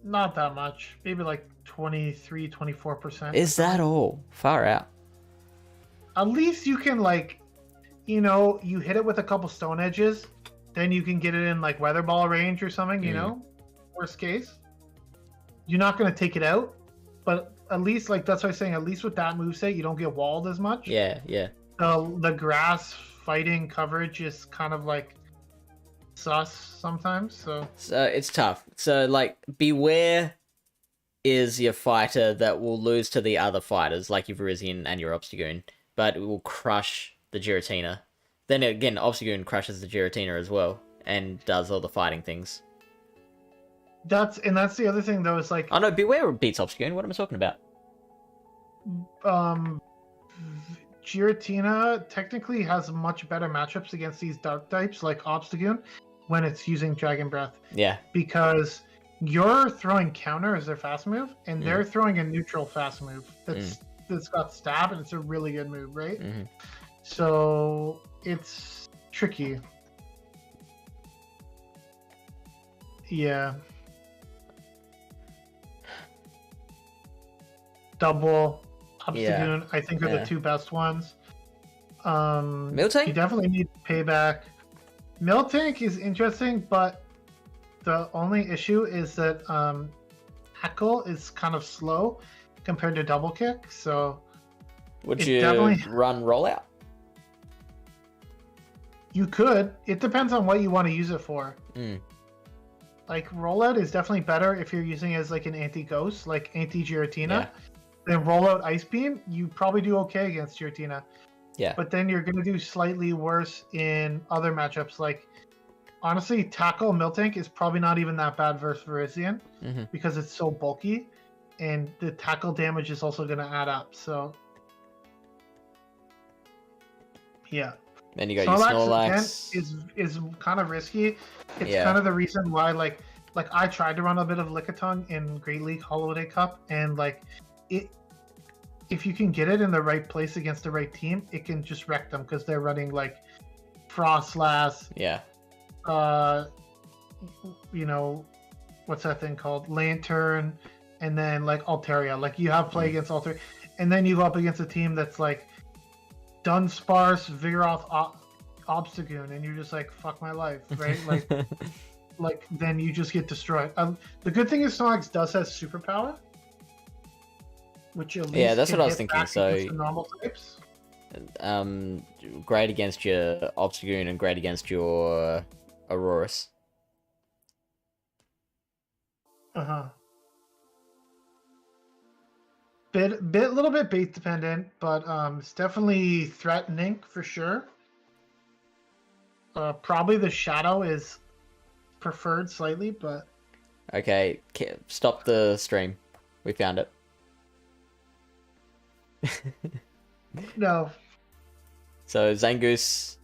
Not that much. Maybe like 23, 24%. Is that all? Far out. At least you can like, you hit it with a couple Stone Edges, then you can get it in like Weather Ball range or something, you know? Worst case. You're not going to take it out, but at least, like, that's what I'm saying, at least with that moveset, you don't get walled as much. Yeah, yeah. The grass fighting coverage is kind of like sus sometimes, so it's tough. So like, Beware is your fighter that will lose to the other fighters, like your Virizion and your Obstagoon, but it will crush the Giratina. Then again, Obstagoon crushes the Giratina as well, and does all the fighting things. That's the other thing though, is like, oh no, Beware beats Obstagoon. What am I talking about? Giratina technically has much better matchups against these dark types like Obstagoon when it's using Dragon Breath. Yeah. Because you're throwing counter as their fast move, and they're throwing a neutral fast move that's got stab, and it's a really good move, right? So it's tricky. Yeah. Double, Obstagoon, I think are the two best ones. Miltank? You definitely need payback. Miltank is interesting, but the only issue is that Tackle is kind of slow compared to Double Kick, so... Would you run Rollout? You could. It depends on what you want to use it for. Like, Rollout is definitely better if you're using it as like an anti-Ghost, like anti-Giratina. Yeah. Then Rollout Ice Beam, you probably do okay against Giratina. Yeah. But then you're going to do slightly worse in other matchups. Like, honestly, Tackle Miltank is probably not even that bad versus Virizion because it's so bulky. And the tackle damage is also going to add up. So, yeah. Then you got your Snorlax. Is kind of risky. It's kind of the reason why, like I tried to run a bit of Lickitung in Great League Holiday Cup, and like it, if you can get it in the right place against the right team, it can just wreck them because they're running like Frostlass. Yeah. You know, what's that thing called? Lantern, and then like Altaria. Like you have play against Altaria, and then you go up against a team that's like Dunsparce, Vigoroth, Obstagoon, and you're just like, fuck my life, right? Like, like then you just get destroyed. The good thing is Snorlax does have superpower, which at least that's what I was thinking. So the normal types. Great against your Obstagoon and great against your Aurorus. Little bit base dependent, but it's definitely threatening for sure. Probably the Shadow is preferred slightly, but... Okay, stop the stream. We found it. No. So Zangoose,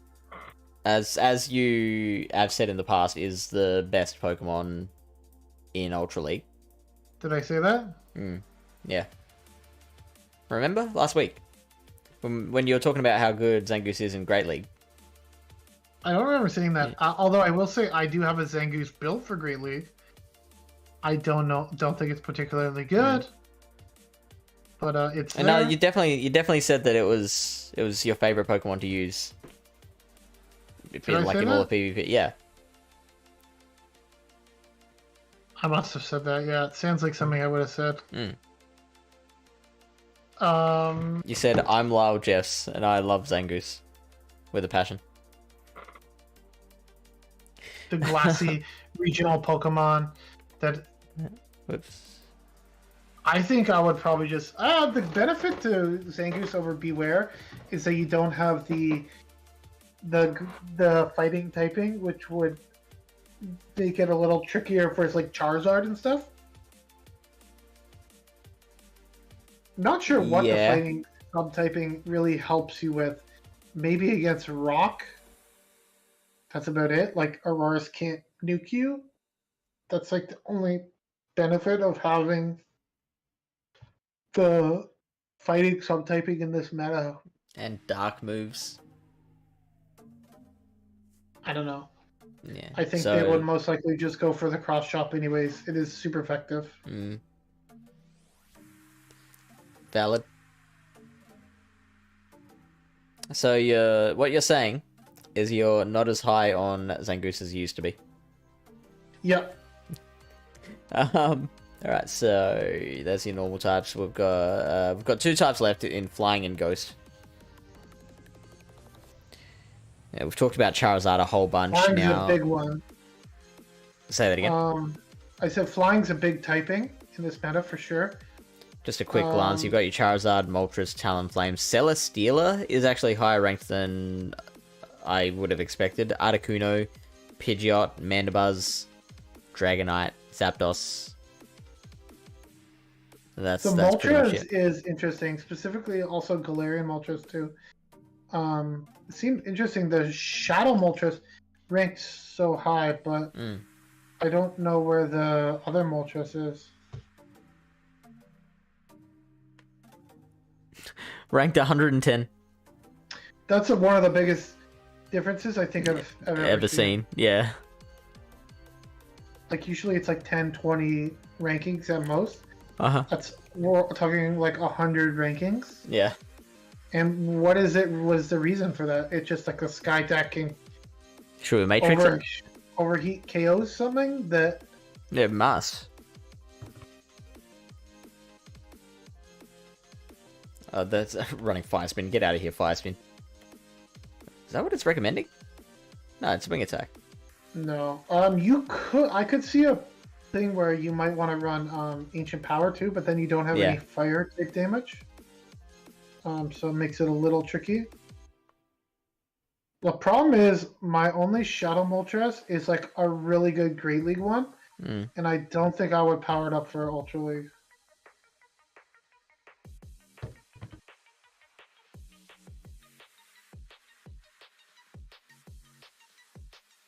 as you have said in the past, is the best Pokemon in Ultra League. Did I say that? Yeah. Remember last week when you were talking about how good Zangoose is in Great League? I don't remember saying that. Although I will say I do have a Zangoose built for Great League. I don't think it's particularly good, but it's. And no, you definitely said that it was your favorite Pokemon to use. Like in all the PvP, yeah. I must have said that. Yeah, it sounds like something I would have said. You said I'm Lyle Jeffs and I love Zangoose with a passion. The glassy regional Pokemon that. Whoops. I think I would probably just the benefit to Zangoose over Beware is that you don't have the fighting typing, which would make it a little trickier for like Charizard and stuff. Not sure what the fighting subtyping really helps you with. Maybe against Rock. That's about it. Like Aurorus can't nuke you. That's like the only benefit of having the fighting subtyping in this meta. And dark moves. I don't know. Yeah. I think they would most likely just go for the cross chop anyways. It is super effective. Valid. So what you're saying is you're not as high on Zangoose as you used to be. Yep. Alright, so there's your normal types. We've got two types left in Flying and Ghost. Yeah, we've talked about Charizard a whole bunch Flying's now. A big one. Say that again. I said Flying's a big typing in this meta for sure. Just a quick glance. You've got your Charizard, Moltres, Talonflame. Celesteela is actually higher ranked than I would have expected. Articuno, Pidgeot, Mandibuzz, Dragonite, Zapdos. That's The pretty much Moltres it. is interesting, specifically also Galarian Moltres too. It seemed interesting. The Shadow Moltres ranked so high, but I don't know where the other Moltres is. Ranked 110. That's one of the biggest differences I think I've ever seen. Yeah. Like usually it's like 10, 20 rankings at most. We're talking like 100 rankings. Yeah. And what is it? Was the reason for that? It's just like a sky deck can Should we matrix it? Overheat KOs something that. It must. That's running Fire Spin. Get out of here, Fire Spin. Is that what it's recommending? No, it's Wing Attack. No. I could see a thing where you might want to run Ancient Power too, but then you don't have any fire type damage. So it makes it a little tricky. The problem is my only Shadow Moltres is like a really good Great League one, and I don't think I would power it up for Ultra League.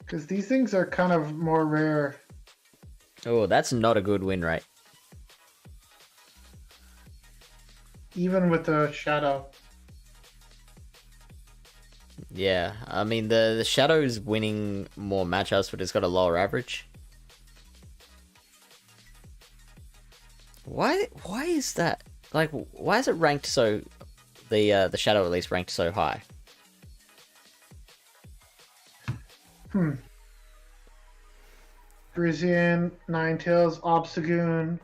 Because these things are kind of more rare. Oh, that's not a good win rate. Even with the Shadow. Yeah, I mean, the Shadow's winning more matchups, but it's got a lower average. Why is that? Like, why is it ranked so... The Shadow at least ranked so high? Brizian, Ninetales, Obstagoon,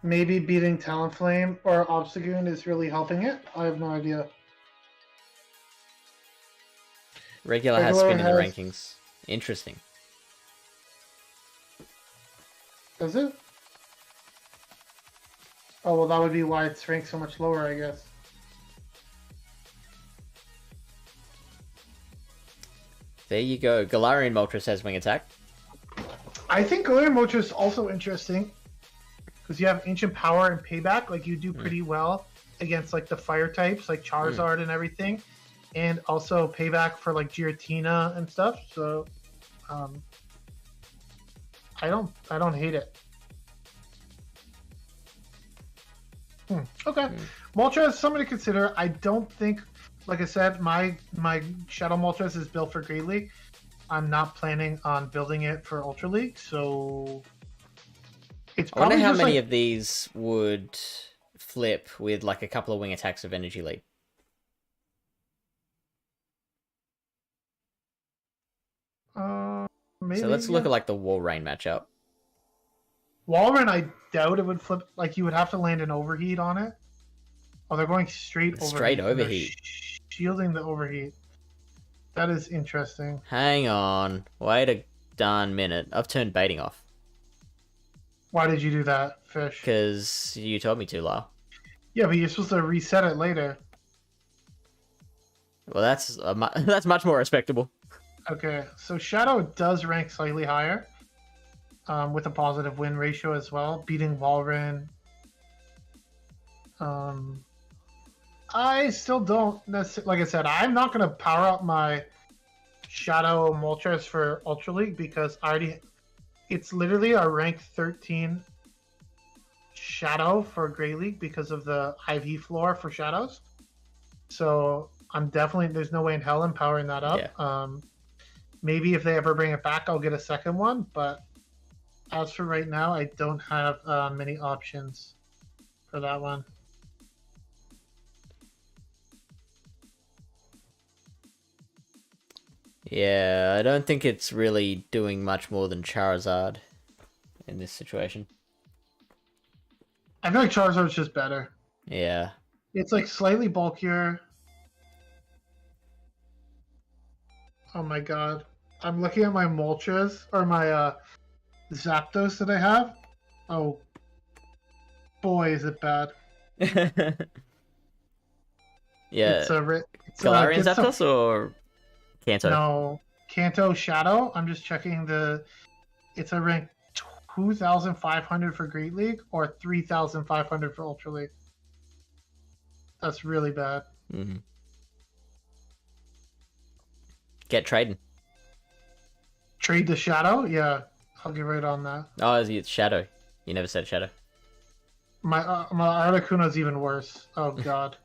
maybe beating Talonflame or Obstagoon is really helping it. I have no idea. Regular has spin in the rankings. Interesting. Does it? Oh, well, that would be why it's ranked so much lower, I guess. There you go. Galarian Moltres has Wing Attack. I think Galarian Moltres is also interesting because you have Ancient Power and Payback. Like, you do pretty well against, like, the fire types, like Charizard and everything. And also Payback for, like, Giratina and stuff. So, I don't hate it. Okay. Moltres, something to consider. I don't think... Like I said, my Shadow Moltres is built for Great League. I'm not planning on building it for Ultra League, so it's probably. I wonder how many of these would flip with like a couple of wing attacks of Energy League. Maybe, so let's look at like the Walrein matchup. Walrein, I doubt it would flip. Like you would have to land an overheat on it. Oh, they're going straight overheat. Shielding the overheat. That is interesting. Hang on. Wait a darn minute. I've turned baiting off. Why did you do that, Fish? Because you told me to, Lyle. Yeah, but you're supposed to reset it later. Well, that's much more respectable. Okay, so Shadow does rank slightly higher. With a positive win ratio as well. Beating Walrein. I still don't necessarily, like I said, I'm not going to power up my Shadow Moltres for Ultra League because it's literally a rank 13 Shadow for Great League because of the IV floor for Shadows. So there's no way in hell I'm powering that up. Yeah. Maybe if they ever bring it back, I'll get a second one. But as for right now, I don't have many options for that one. Yeah, I don't think it's really doing much more than Charizard in this situation. I feel like Charizard's just better. Yeah. It's like slightly bulkier. Oh my god. I'm looking at my Moltres, or my Zapdos that I have. Oh. Boy, is it bad. Yeah. It's Galarian Zapdos or Kanto? No, Kanto Shadow. I'm just checking it's a rank 2,500 for Great League or 3,500 for Ultra League. That's really bad. Mm-hmm. Get trading. Trade the Shadow? Yeah, I'll get right on that. Oh, it's Shadow. You never said Shadow. My Articuno's even worse. Oh god.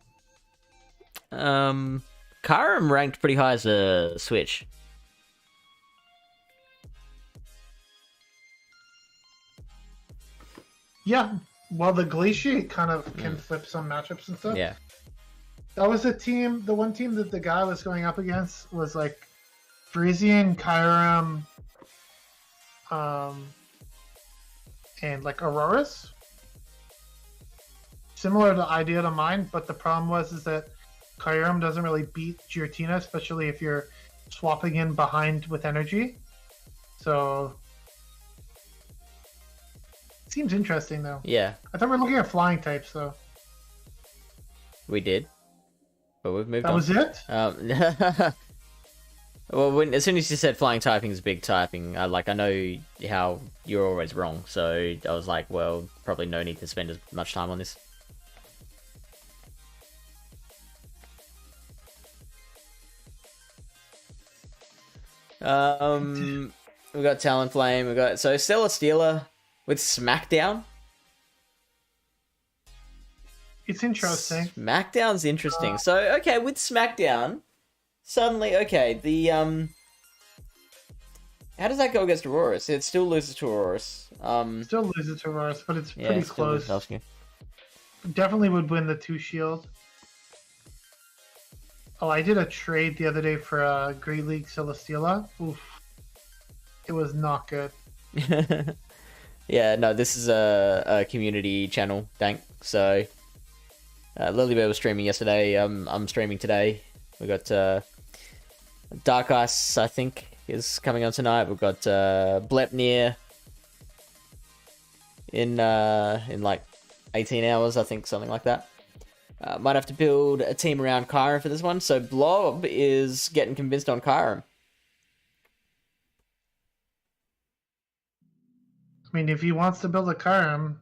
Kyurem ranked pretty high as a Switch. Yeah, well, the Glaciate kind of can flip some matchups and stuff. Yeah. That was the one team that the guy was going up against was like Frisian, Kyurem, and like Auroras. Similar to idea to mine, but the problem is that Kyurem doesn't really beat Giratina, especially if you're swapping in behind with energy. So it seems interesting though. Yeah. I thought we were looking at flying types though. We did. But we've moved on. That was it? Well, as soon as you said flying typing is big typing, I know how you're always wrong, so I was like, well, probably no need to spend as much time on this. We got Talonflame, we got Celesteela with Smackdown. It's interesting. Smackdown's interesting. So okay, with Smackdown, suddenly the how does that go against Aurorus? It still loses to Aurorus. Still loses to Aurorus, but it's pretty close. Loses. Definitely would win the 2 shield. Oh, I did a trade the other day for a Great League Celesteela. Oof. It was not good. Yeah, no, this is a community channel, Dank. So, Lilybear was streaming yesterday. I'm streaming today. We got DarkIcee, I think, is coming on tonight. We've got Blepnir in like 18 hours, I think, something like that. Might have to build a team around Kyurem for this one. So Blob is getting convinced on Kyurem. I mean, if he wants to build a Kyurem,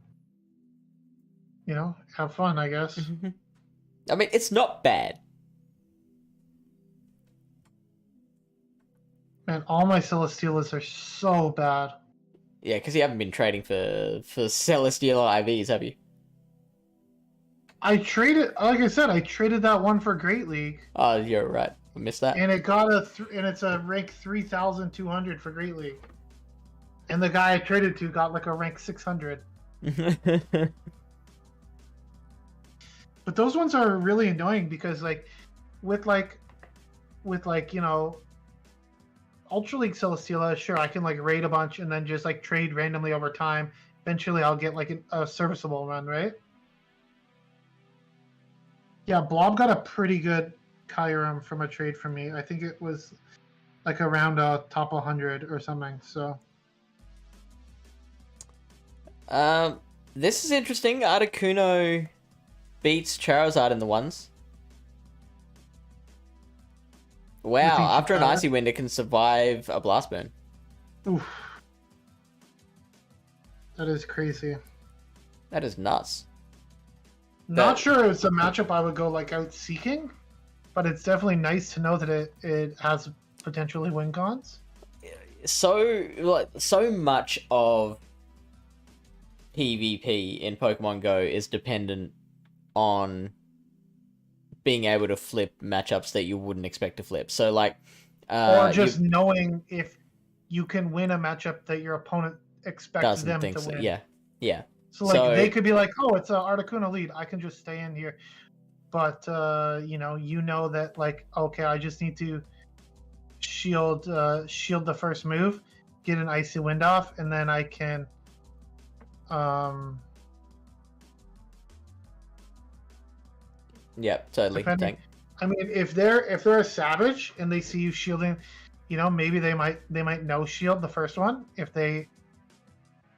have fun, I guess. I mean, it's not bad. Man, all my Celesteelas are so bad. Yeah, because you haven't been trading for Celesteela IVs, have you? I traded, like I said, I traded that one for Great League. Oh, you're right. I missed that. And it got and it's a rank 3,200 for Great League. And the guy I traded to got like a rank 600. But those ones are really annoying because with Ultra League Celesteela, sure, I can raid a bunch and then just trade randomly over time. Eventually I'll get a serviceable run, right? Yeah, Blob got a pretty good Kyurem from a trade from me. I think it was around top 100 or something. So this is interesting. Articuno beats Charizard in the ones. Wow, after an Icy Wind, it can survive a Blast Burn. Oof. That is crazy. That is nuts. Not sure it's a matchup I would go out seeking, but it's definitely nice to know that it has potentially win cons. So much of PvP in Pokemon Go is dependent on being able to flip matchups that you wouldn't expect to flip. So or just knowing if you can win a matchup that your opponent expects them to win. Yeah. So they could be like, oh, it's an Articuno lead. I can just stay in here. But you know that okay, I just need to shield the first move, get an Icy Wind off, and then I can yeah, totally. I mean, if they're a Savage and they see you shielding, maybe they might no shield the first one. If they're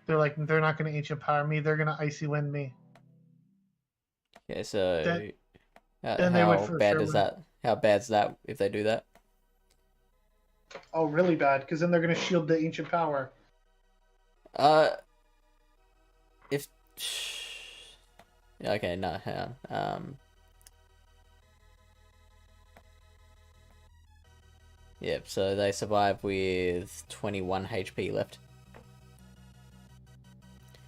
not going to Ancient Power me, they're going to Icy Wind me. Yeah, so then how bad is that? How bad's that if they do that? Oh, really bad, because then they're going to shield the Ancient Power. if okay, no, hang on. Yep, so they survive with 21 HP left.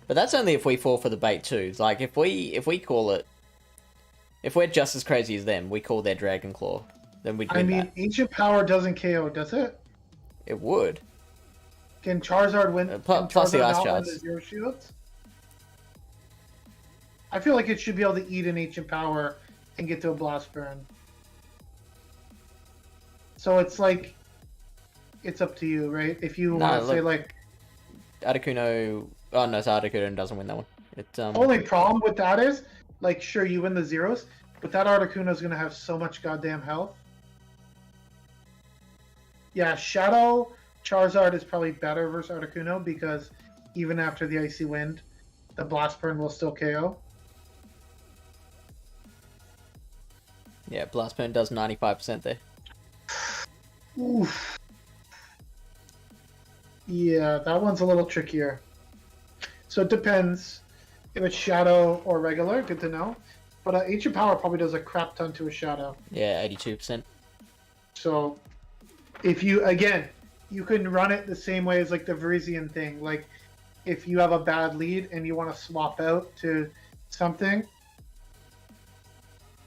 But that's only if we fall for the bait too. Like if we call it, if we're just as crazy as them, we call their Dragon Claw, then we'd win. I mean, that. Ancient Power doesn't KO, does it? It would. Can Charizard win? Plus the Ice Shards. The Zero Shields? I feel like it should be able to eat an Ancient Power and get to a Blast Burn. So it's like, it's up to you, right? If you want to say like... Articuno... Oh no, so Articuno doesn't win that one. Only problem with that is, like, sure, you win the zeros, but that Articuno is going to have so much goddamn health. Yeah, Shadow Charizard is probably better versus Articuno because even after the Icy Wind, the Blast Burn will still KO. Yeah, Blast Burn does 95% there. Oof. Yeah, that one's a little trickier. So it depends if it's Shadow or regular. Good to know. But Ancient Power probably does a crap ton to a Shadow. Yeah, 82%. So if you, again, you can run it the same way as like the Virizion thing. Like if you have a bad lead and you want to swap out to something,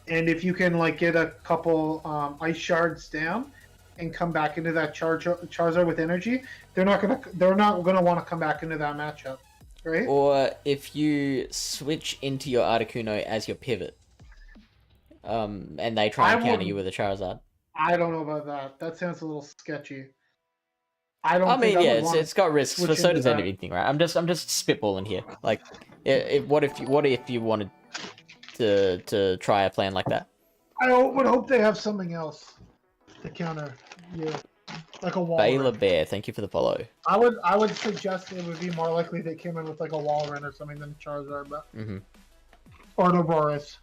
and if you can like get a couple Ice Shards down and come back into that Charizard with energy, they're not gonna want to come back into that matchup, right? Or if you switch into your Articuno as your pivot, and they try and counter you with a Charizard. I don't know about that. That sounds a little sketchy. I mean, yeah, it's got risks, but so does anything, right? I'm just spitballing here. Like, what if you wanted to try a plan like that? I would hope they have something else to counter you, like a wall. Baylor Bear, thank you for the follow. I would suggest it would be more likely they came in with like a Walrein or something than Charizard, but or an Aurorus.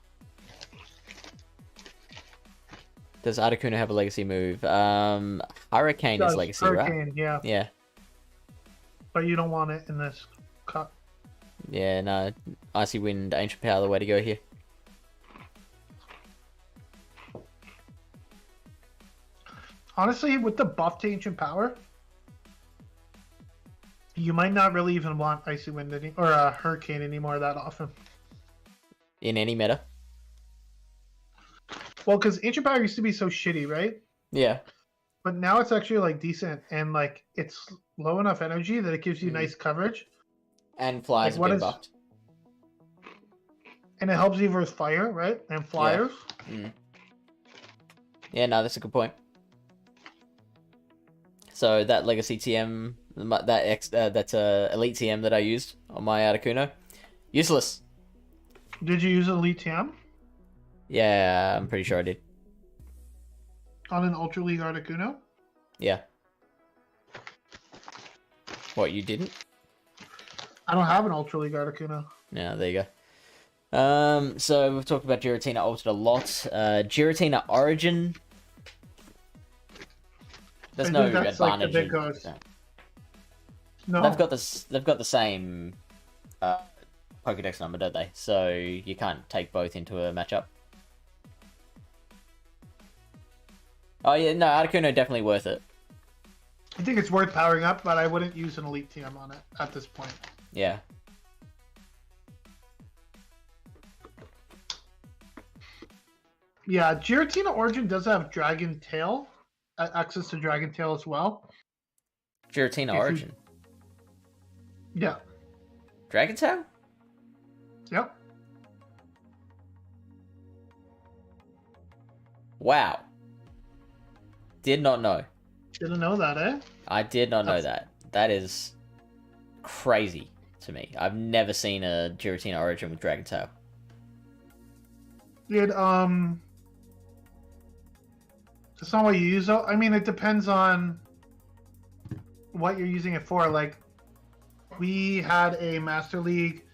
Does Articuno have a legacy move? Hurricane is legacy, Hurricane, right? Yeah. Yeah. But you don't want it in this cup. Yeah, no. Icy Wind, Ancient Power, the way to go here. Honestly, with the buff to Ancient Power, you might not really even want Icy Wind or Hurricane anymore that often. In any meta? Well, because Ancient Power used to be so shitty, right? Yeah. But now it's actually like decent and like it's low enough energy that it gives you nice coverage. And flies like, a bit buffed. And it helps you versus fire, right? And flyers. Yeah, yeah, no, that's a good point. So that legacy TM, that's elite TM that I used on my Articuno, useless. Did you use elite TM? Yeah, I'm pretty sure I did. On an Ultra League Articuno? Yeah. What, you didn't? I don't have an Ultra League Articuno. Yeah, there you go. So we've talked about Giratina Altered a lot. Giratina Origin. There's no advantage. Like the big guys. No. They've got the same Pokédex number, don't they? So you can't take both into a matchup. Oh yeah, no, Articuno definitely worth it. I think it's worth powering up, but I wouldn't use an Elite TM on it at this point. Yeah. Yeah, Giratina Origin does have Dragon Tail, access to Dragon Tail as well. Giratina Origin? Yeah. Dragon Tail? Yep. Wow. Did not know. Didn't know that, eh? I did not know that. That is crazy to me. I've never seen a Giratina Origin with Dragon Tail. It's not what you use though. I mean, it depends on what you're using it for. Like, we had a Master League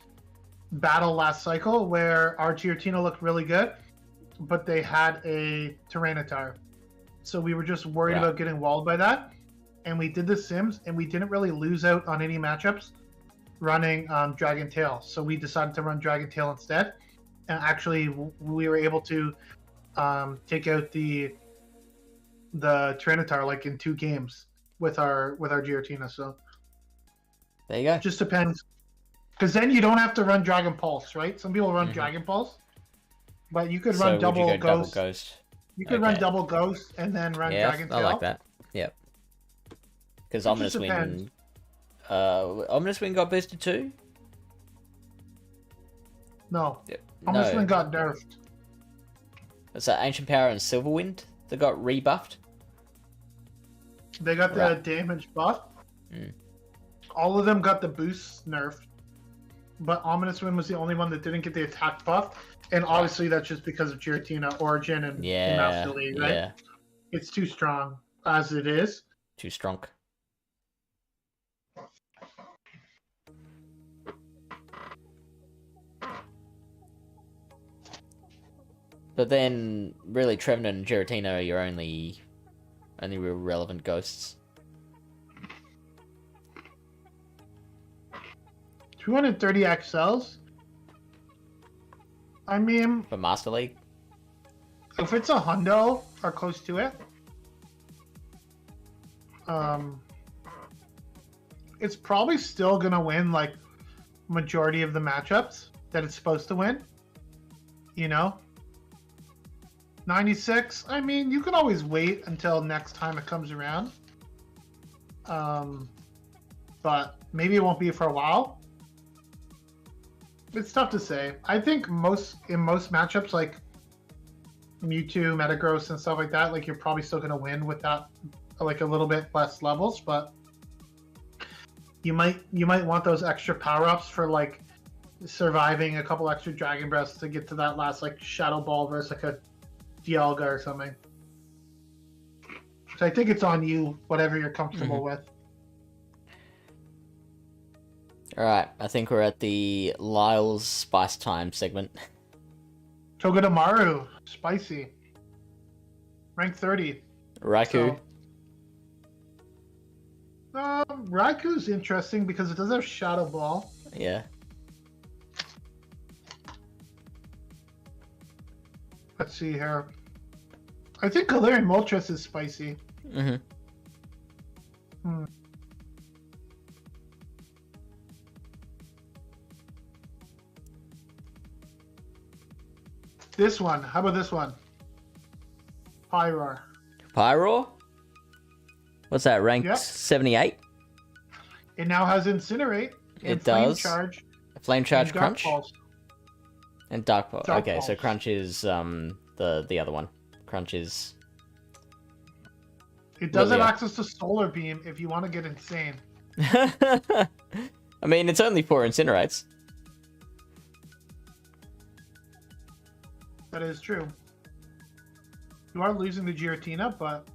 battle last cycle where our Giratina looked really good, but they had a Tyranitar. So we were just worried about getting walled by that. And we did the Sims, and we didn't really lose out on any matchups running Dragon Tail, so we decided to run Dragon Tail instead. And actually, we were able to take out the Tyranitar like in 2 games with our Giratina. So there you go. It just depends, because then you don't have to run Dragon Pulse, right? Some people run Dragon Pulse, but you could run double Ghost. You could run double Ghost and then run Dragon Tail. I like that. Yep. Because Ominous Wind. Ominous Wind got boosted too? No. Yep. Ominous Wind got nerfed. It's that Ancient Power and Silver Wind that got rebuffed? They got the damage buff. All of them got the boost nerfed. But Ominous Wind was the only one that didn't get the attack buff. And obviously that's just because of Giratina, Origin, and Master League, right? Yeah. It's too strong as it is. Too strong. But then, really, Trevenant and Giratina are your only real relevant ghosts. 230 XLs? I mean... For Master League? If it's a hundo, or close to it, it's probably still gonna win, like, majority of the matchups that it's supposed to win. You know? 96, I mean, you can always wait until next time it comes around. But maybe it won't be for a while. It's tough to say. I think in most matchups, like Mewtwo, Metagross, and stuff like that, like you're probably still going to win with that, like a little bit less levels, but you might want those extra power-ups for like surviving a couple extra Dragon Breaths to get to that last like Shadow Ball versus like a Dialga or something. So I think it's on you, whatever you're comfortable with. Alright, I think we're at the Lyle's Spice Time segment. Togedemaru, spicy. Rank 30. Raikou. So, Raikou's interesting because it does have Shadow Ball. Yeah. Let's see here. I think Galarian Moltres is spicy. This one. How about this one? Pyroar. Pyroar? What's that, ranked 78? It now has Incinerate. It does. Flame Charge, Dark Crunch. Pulse. And Dark Pulse. Okay, Pulse. so Crunch is the other one. Crunch is... It does have access to Solar Beam if you want to get insane. I mean, it's only 4 Incinerates. That is true. You are losing the Giratina, but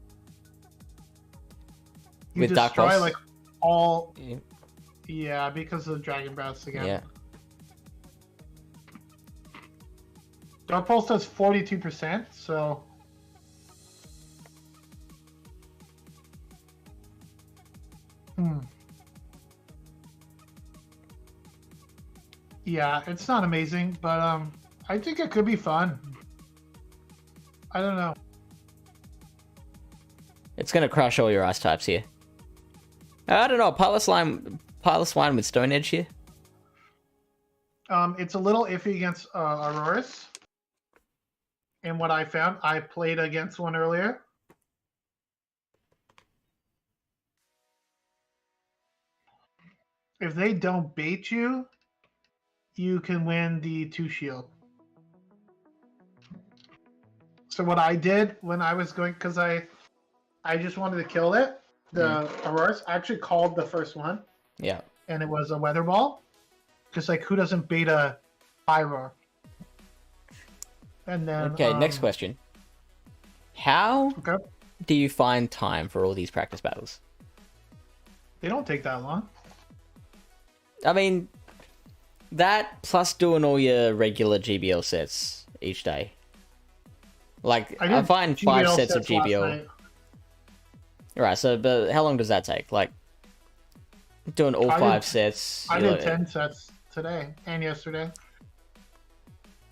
you with destroy Dark Pulse? like all. Yeah, because of the Dragon Breaths again. Yeah. Dark Pulse does 42%, so. Yeah, it's not amazing, but I think it could be fun. I don't know. It's gonna crush all your ice types here. I don't know, Pilot Swine with Stone Edge here? It's a little iffy against Auroras. And what I found, I played against one earlier. If they don't bait you, you can win the 2 shield. So what I did when I was going, because I just wanted to kill it, the Auroras, I actually called the first one. Yeah. And it was a Weather Ball. Because, like, who doesn't bait a Pyroar? And then... Okay, next question. How do you find time for all these practice battles? They don't take that long. I mean, that plus doing all your regular GBL sets each day. Like, I find 5 sets of GBL. Alright, so, but how long does that take? Like, Doing all I 5 did- sets. I you're did like- 10 sets today and yesterday.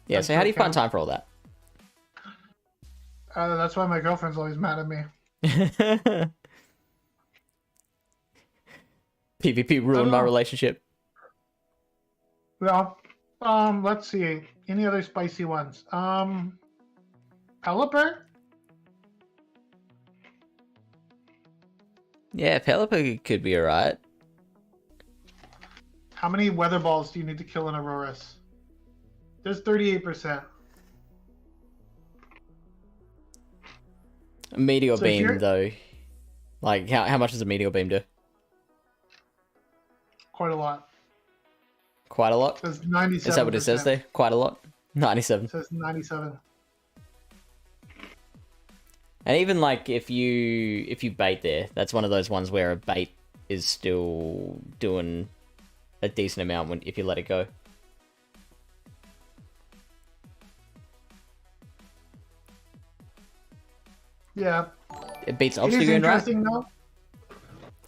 Yeah, That's so how do you find count. time for all that? That's why my girlfriend's always mad at me. PvP ruined my know. relationship. Well, let's see. Any other spicy ones? Pelipper? Yeah, Pelipper could be alright. How many weather balls do you need to kill in Auroras? There's 38%. Meteor So if beam you're- though. Like how much does a meteor beam do? Quite a lot. Quite a lot. It says 97%. Is that what it says there? Quite a lot. 97. It says 97. And even like if you bait there, that's one of those ones where a bait is still doing a decent amount if you let it go. Yeah. It beats It is Obstagoon, right? interesting though.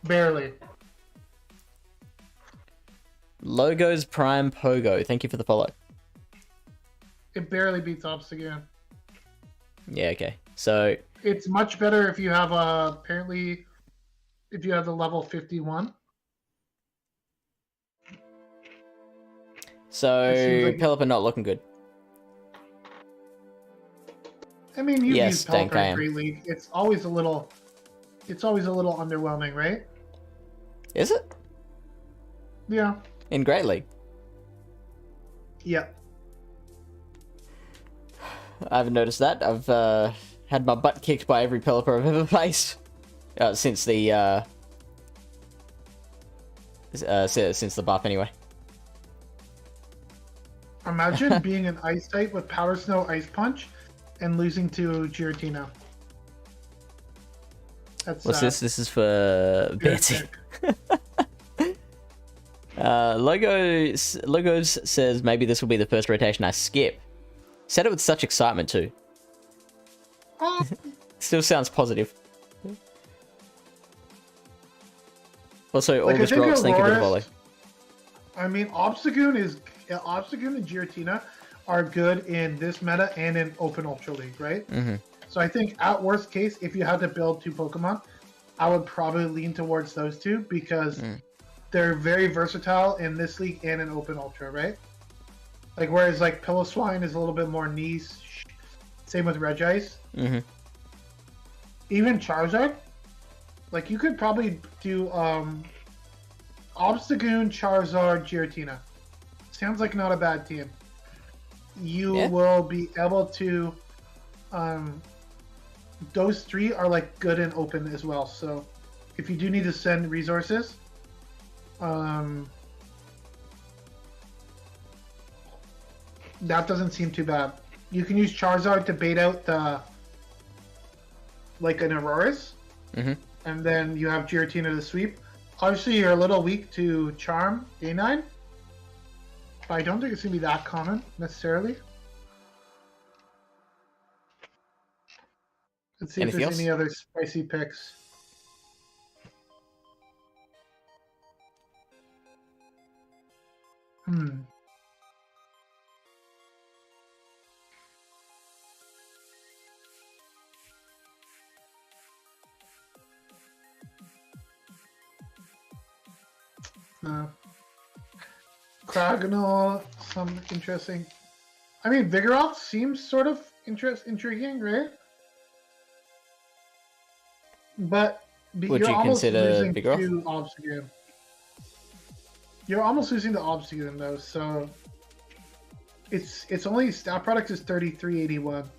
Barely. Logos Prime Pogo. Thank you for the follow. It barely beats Obstagoon. Yeah, okay. So It's much better if you have apparently if you have the level 51. so It seems like- Pelipper not looking good. I mean, you've Yes, used thank Pelipper I in am. Great League. It's always a little underwhelming, right? Is it? Yeah. In Great League? Yeah. I haven't noticed that. I've had my butt kicked by every Pelipper I've ever faced since the since the buff anyway. Imagine being an ice type with Power Snow Ice Punch and losing to Giratina. That's What's this? This is for Betsy. Logos says maybe this will be the first rotation I skip. Said it with such excitement too. Oh, Still sounds positive. Also, like, I August think Rocks, thank you for the Auroras- volley. I mean, Obstagoon and Giratina are good in this meta and in Open Ultra League, right? Mm-hmm. So I think at worst case, if you had to build 2 Pokemon, I would probably lean towards those 2 because they're very versatile in this league and in Open Ultra, right? Like whereas like Piloswine is a little bit more niche. Same with Regice. Mm-hmm. Even Charizard, like you could probably do Obstagoon, Charizard, Giratina. Sounds like not a bad team. You Yeah. will be able to those 3 are like good and open as well. So if you do need to send resources, that doesn't seem too bad. You can use Charizard to bait out the like an Auroras, and then you have Giratina to sweep. Obviously, you're a little weak to Charm A9, but I don't think it's gonna be that common necessarily. Let's see Anything if there's else? any other spicy picks. Cragonal, some interesting. I mean, Vigoroth seems sort of intriguing, right? But Would you're you almost consider losing Vigoroth? to Obstagoon. You're almost losing to Obstagoon though, so it's only stat product is 3381.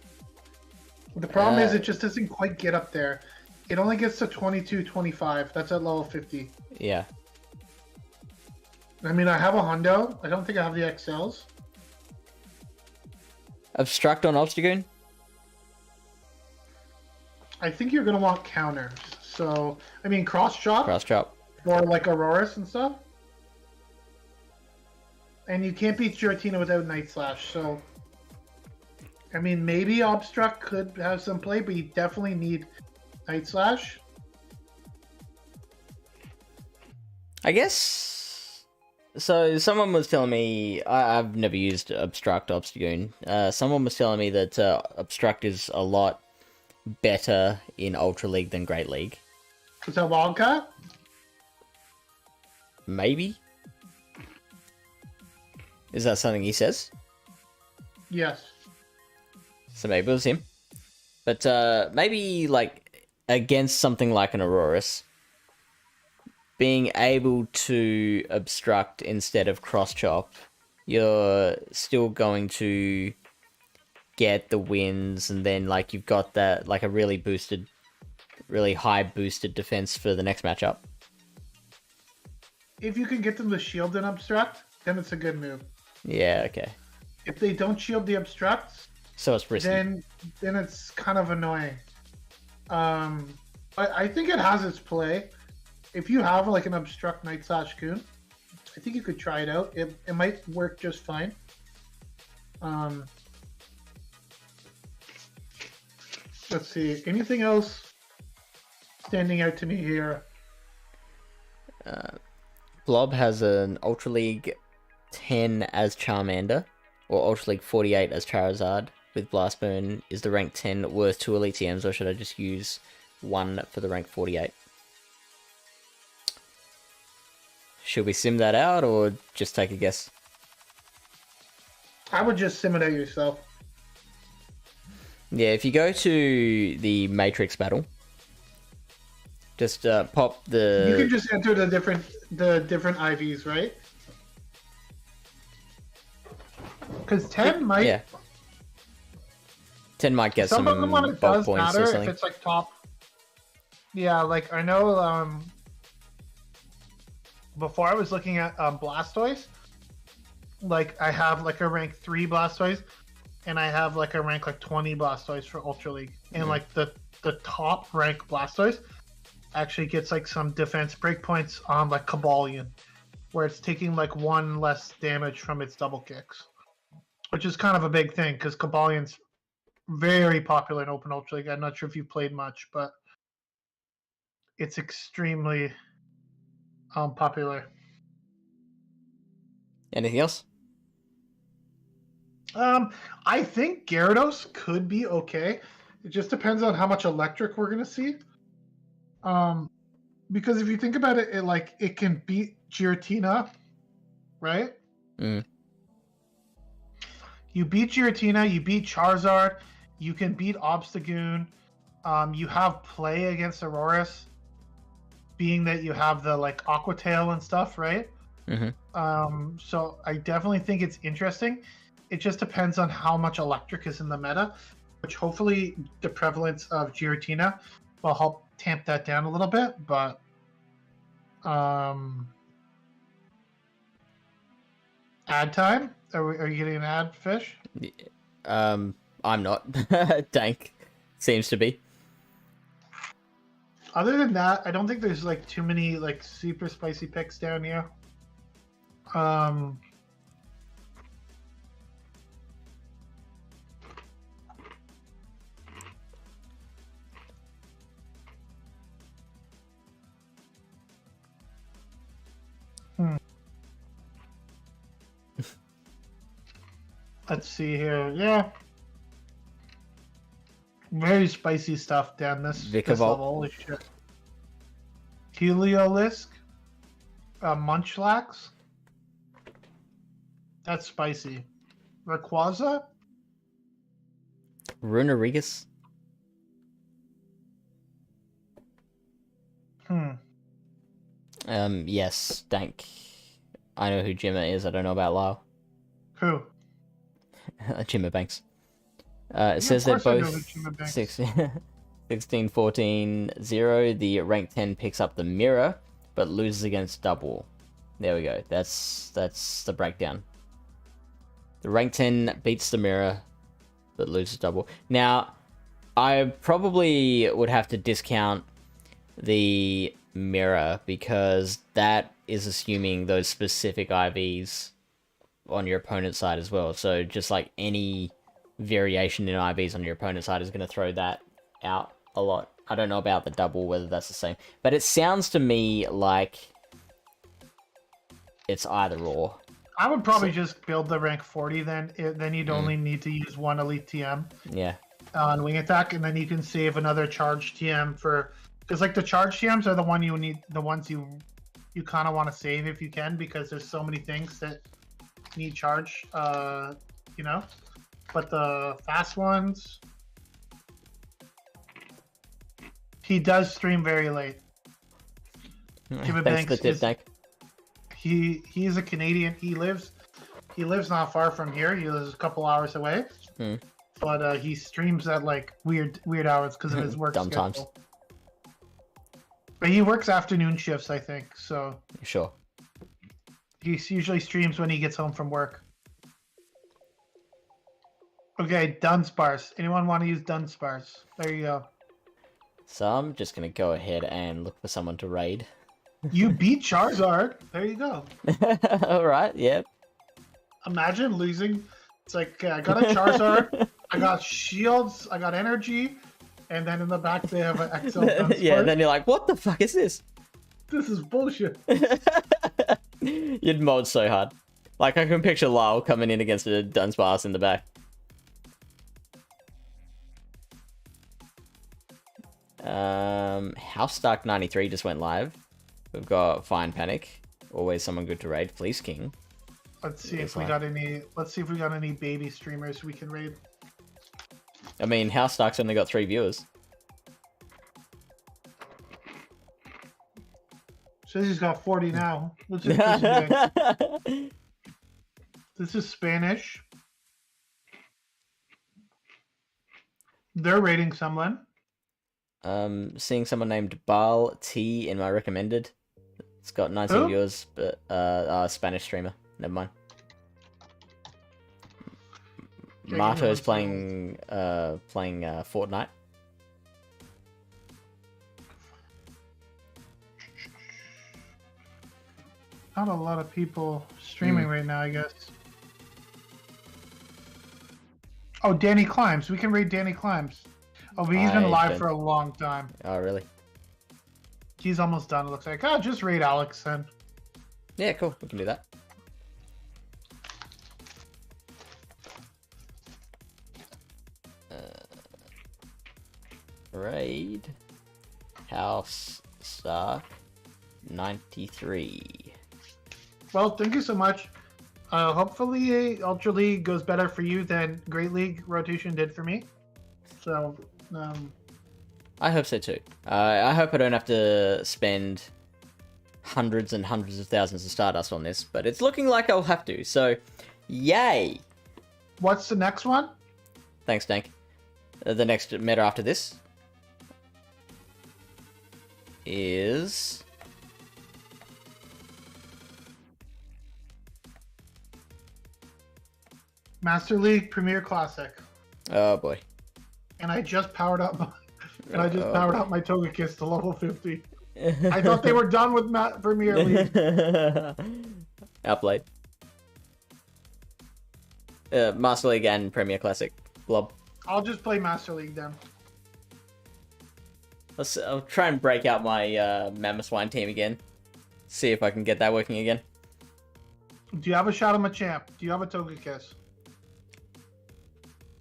The problem is it just doesn't quite get up there. It only gets to 2225. That's at level 50. Yeah. I mean, I have a Hundo. I don't think I have the XLs. Obstruct on Obstagoon? I think you're going to want counters. So, I mean, cross chop Cross chop. for like Auroras and stuff. And you can't beat Giratina without Night Slash. So, I mean, maybe Obstruct could have some play, but you definitely need Night Slash. I guess. So someone was telling me I've never used Obstruct Obstagoon. Someone was telling me that Obstruct is a lot better in Ultra League than Great League. Is that Wildcat? Maybe. Is that something he says? Yes. So maybe it was him. But maybe like against something like an Aurorus, being able to obstruct instead of cross chop, you're still going to get the wins, and then like you've got that like a really high boosted defense for the next matchup. If you can get them to shield and obstruct, then it's a good move. Yeah, okay. If they don't shield the obstructs, so it's risky. Then it's kind of annoying. But I think it has its play. If you have like an obstruct Night/Coon, I think you could try it out. It might work just fine. Let's see. Anything else standing out to me here? Blob has an Ultra League 10 as Charmander, or Ultra League 48 as Charizard with Blast Burn. Is the rank 10 worth 2 Elite TMs, or should I just use 1 for the rank 48? Should we sim that out, or just take a guess? I would just sim it out yourself. Yeah, if you go to the Matrix battle, just pop the... You can just enter the different IVs, right? Because 10 might... Yeah. 10 might get some of them when it bulk does points matter or something. if it's like top. Yeah, like I know before I was looking at Blastoise, like I have like a rank 3 Blastoise, and I have like a rank like 20 Blastoise for Ultra League. And like the top rank Blastoise actually gets like some defense breakpoints on like Cobalion, where it's taking like 1 less damage from its double kicks, which is kind of a big thing because Cobalion's very popular in Open Ultra League. I'm not sure if you've played much, but it's extremely popular. Anything else? I think Gyarados could be okay. It just depends on how much electric we're gonna see. Because if you think about it, it can beat Giratina, right? Mm. You beat Giratina, you beat Charizard, you can beat Obstagoon. You have play against Aurorus, being that you have the like Aqua Tail and stuff, right? Mm-hmm. So I definitely think it's interesting. It just depends on how much electric is in the meta, which hopefully the prevalence of Giratina will help tamp that down a little bit. But ad time? Are you getting an ad, Fish? I'm not. Dank seems to be. Other than that, I don't think there's like too many like super spicy picks down here. Let's see here. Yeah. Very spicy stuff down this level. Holy shit. Heliolisk. Munchlax. That's spicy. Rayquaza. Runerigus. Yes, Dank. I know who Jimmer is. I don't know about Lyle. Who? Jimmer Banks. It says they're both 16, 14, 0. The rank 10 picks up the mirror, but loses against double. There we go. That's the breakdown. The rank 10 beats the mirror, but loses double. Now, I probably would have to discount the mirror because that is assuming those specific IVs on your opponent's side as well. So just like any variation in IVs on your opponent's side is going to throw that out a lot. I don't know about the double, whether that's the same. But it sounds to me like it's either or. I would probably just build the rank 40 then. Then you'd only need to use one elite TM. Yeah. On wing attack, and then you can save another charge TM for, because like the charge TMs are the ones you kind of want to save if you can, because there's so many things that need charge, you know. But the fast ones, he does stream very late. Thanks for the tip, Dank. He's a Canadian. He lives not far from here. He lives a couple hours away. But he streams at like weird hours because of his work Dumb schedule. times. But he works afternoon shifts, I think. So sure. He usually streams when he gets home from work. Okay, Dunsparce. Anyone want to use Dunsparce? There you go. So I'm just gonna go ahead and look for someone to raid. You beat Charizard. There you go. All right. Yep. Imagine losing. It's like, I got a Charizard, I got shields, I got energy, and then in the back they have an XL Dunsparce. Yeah, then you're like, what the fuck is this? This is bullshit. You'd mod so hard. Like, I can picture Lyle coming in against a Dunsparce in the back. House Dark 93 just went live. We've got Fine Panic. Always someone good to raid. Fleece King. Let's see if we got any baby streamers we can raid. I mean, House Dark's only got 3 viewers. Says he's got 40 now. Let's see what this is doing. This is Spanish. They're raiding someone. Seeing someone named Bal T in my recommended. It's got 19 viewers, but Spanish streamer. Never mind. Marto's playing Fortnite. Not a lot of people streaming right now, I guess. Oh, Danny Climbs. We can raid Danny Climbs. Oh, but he's been live for a long time. Oh, really? He's almost done, it looks like. Oh, just raid Alex then. Yeah, cool. We can do that. Raid House Stark 93. Well, thank you so much. Hopefully Ultra League goes better for you than Great League rotation did for me. So, I hope so too. I hope I don't have to spend hundreds and hundreds of thousands of Stardust on this, but it's looking like I'll have to, so yay! What's the next one? Thanks, Dank. The next meta after this is... Master League Premier Classic. Oh boy. And I just powered up my... my Togekiss to level 50. I thought they were done with Premier League. Outplayed. Master League and Premier Classic. Blob. I'll just play Master League then. I'll try and break out my Mammoth Swine team again. See if I can get that working again. Do you have a Shadow Machamp? Do you have a Togekiss?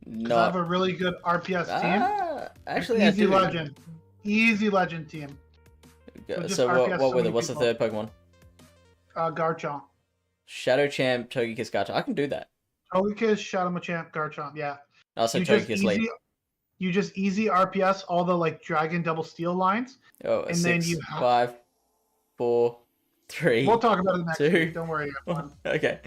No. I have a really good RPS team. Actually, Easy Legend. Easy Legend team. So what were what's the third Pokemon? Garchomp. Shadow Champ, Togekiss, Garchomp. I can do that. Togekiss, Shadow Machamp, Garchomp, yeah. Also, Togekiss lead. You just easy RPS all the like Dragon Double Steel lines. Oh, and 6, then you 5, 4, 3. We'll talk about it next 2. week. Don't worry. Okay.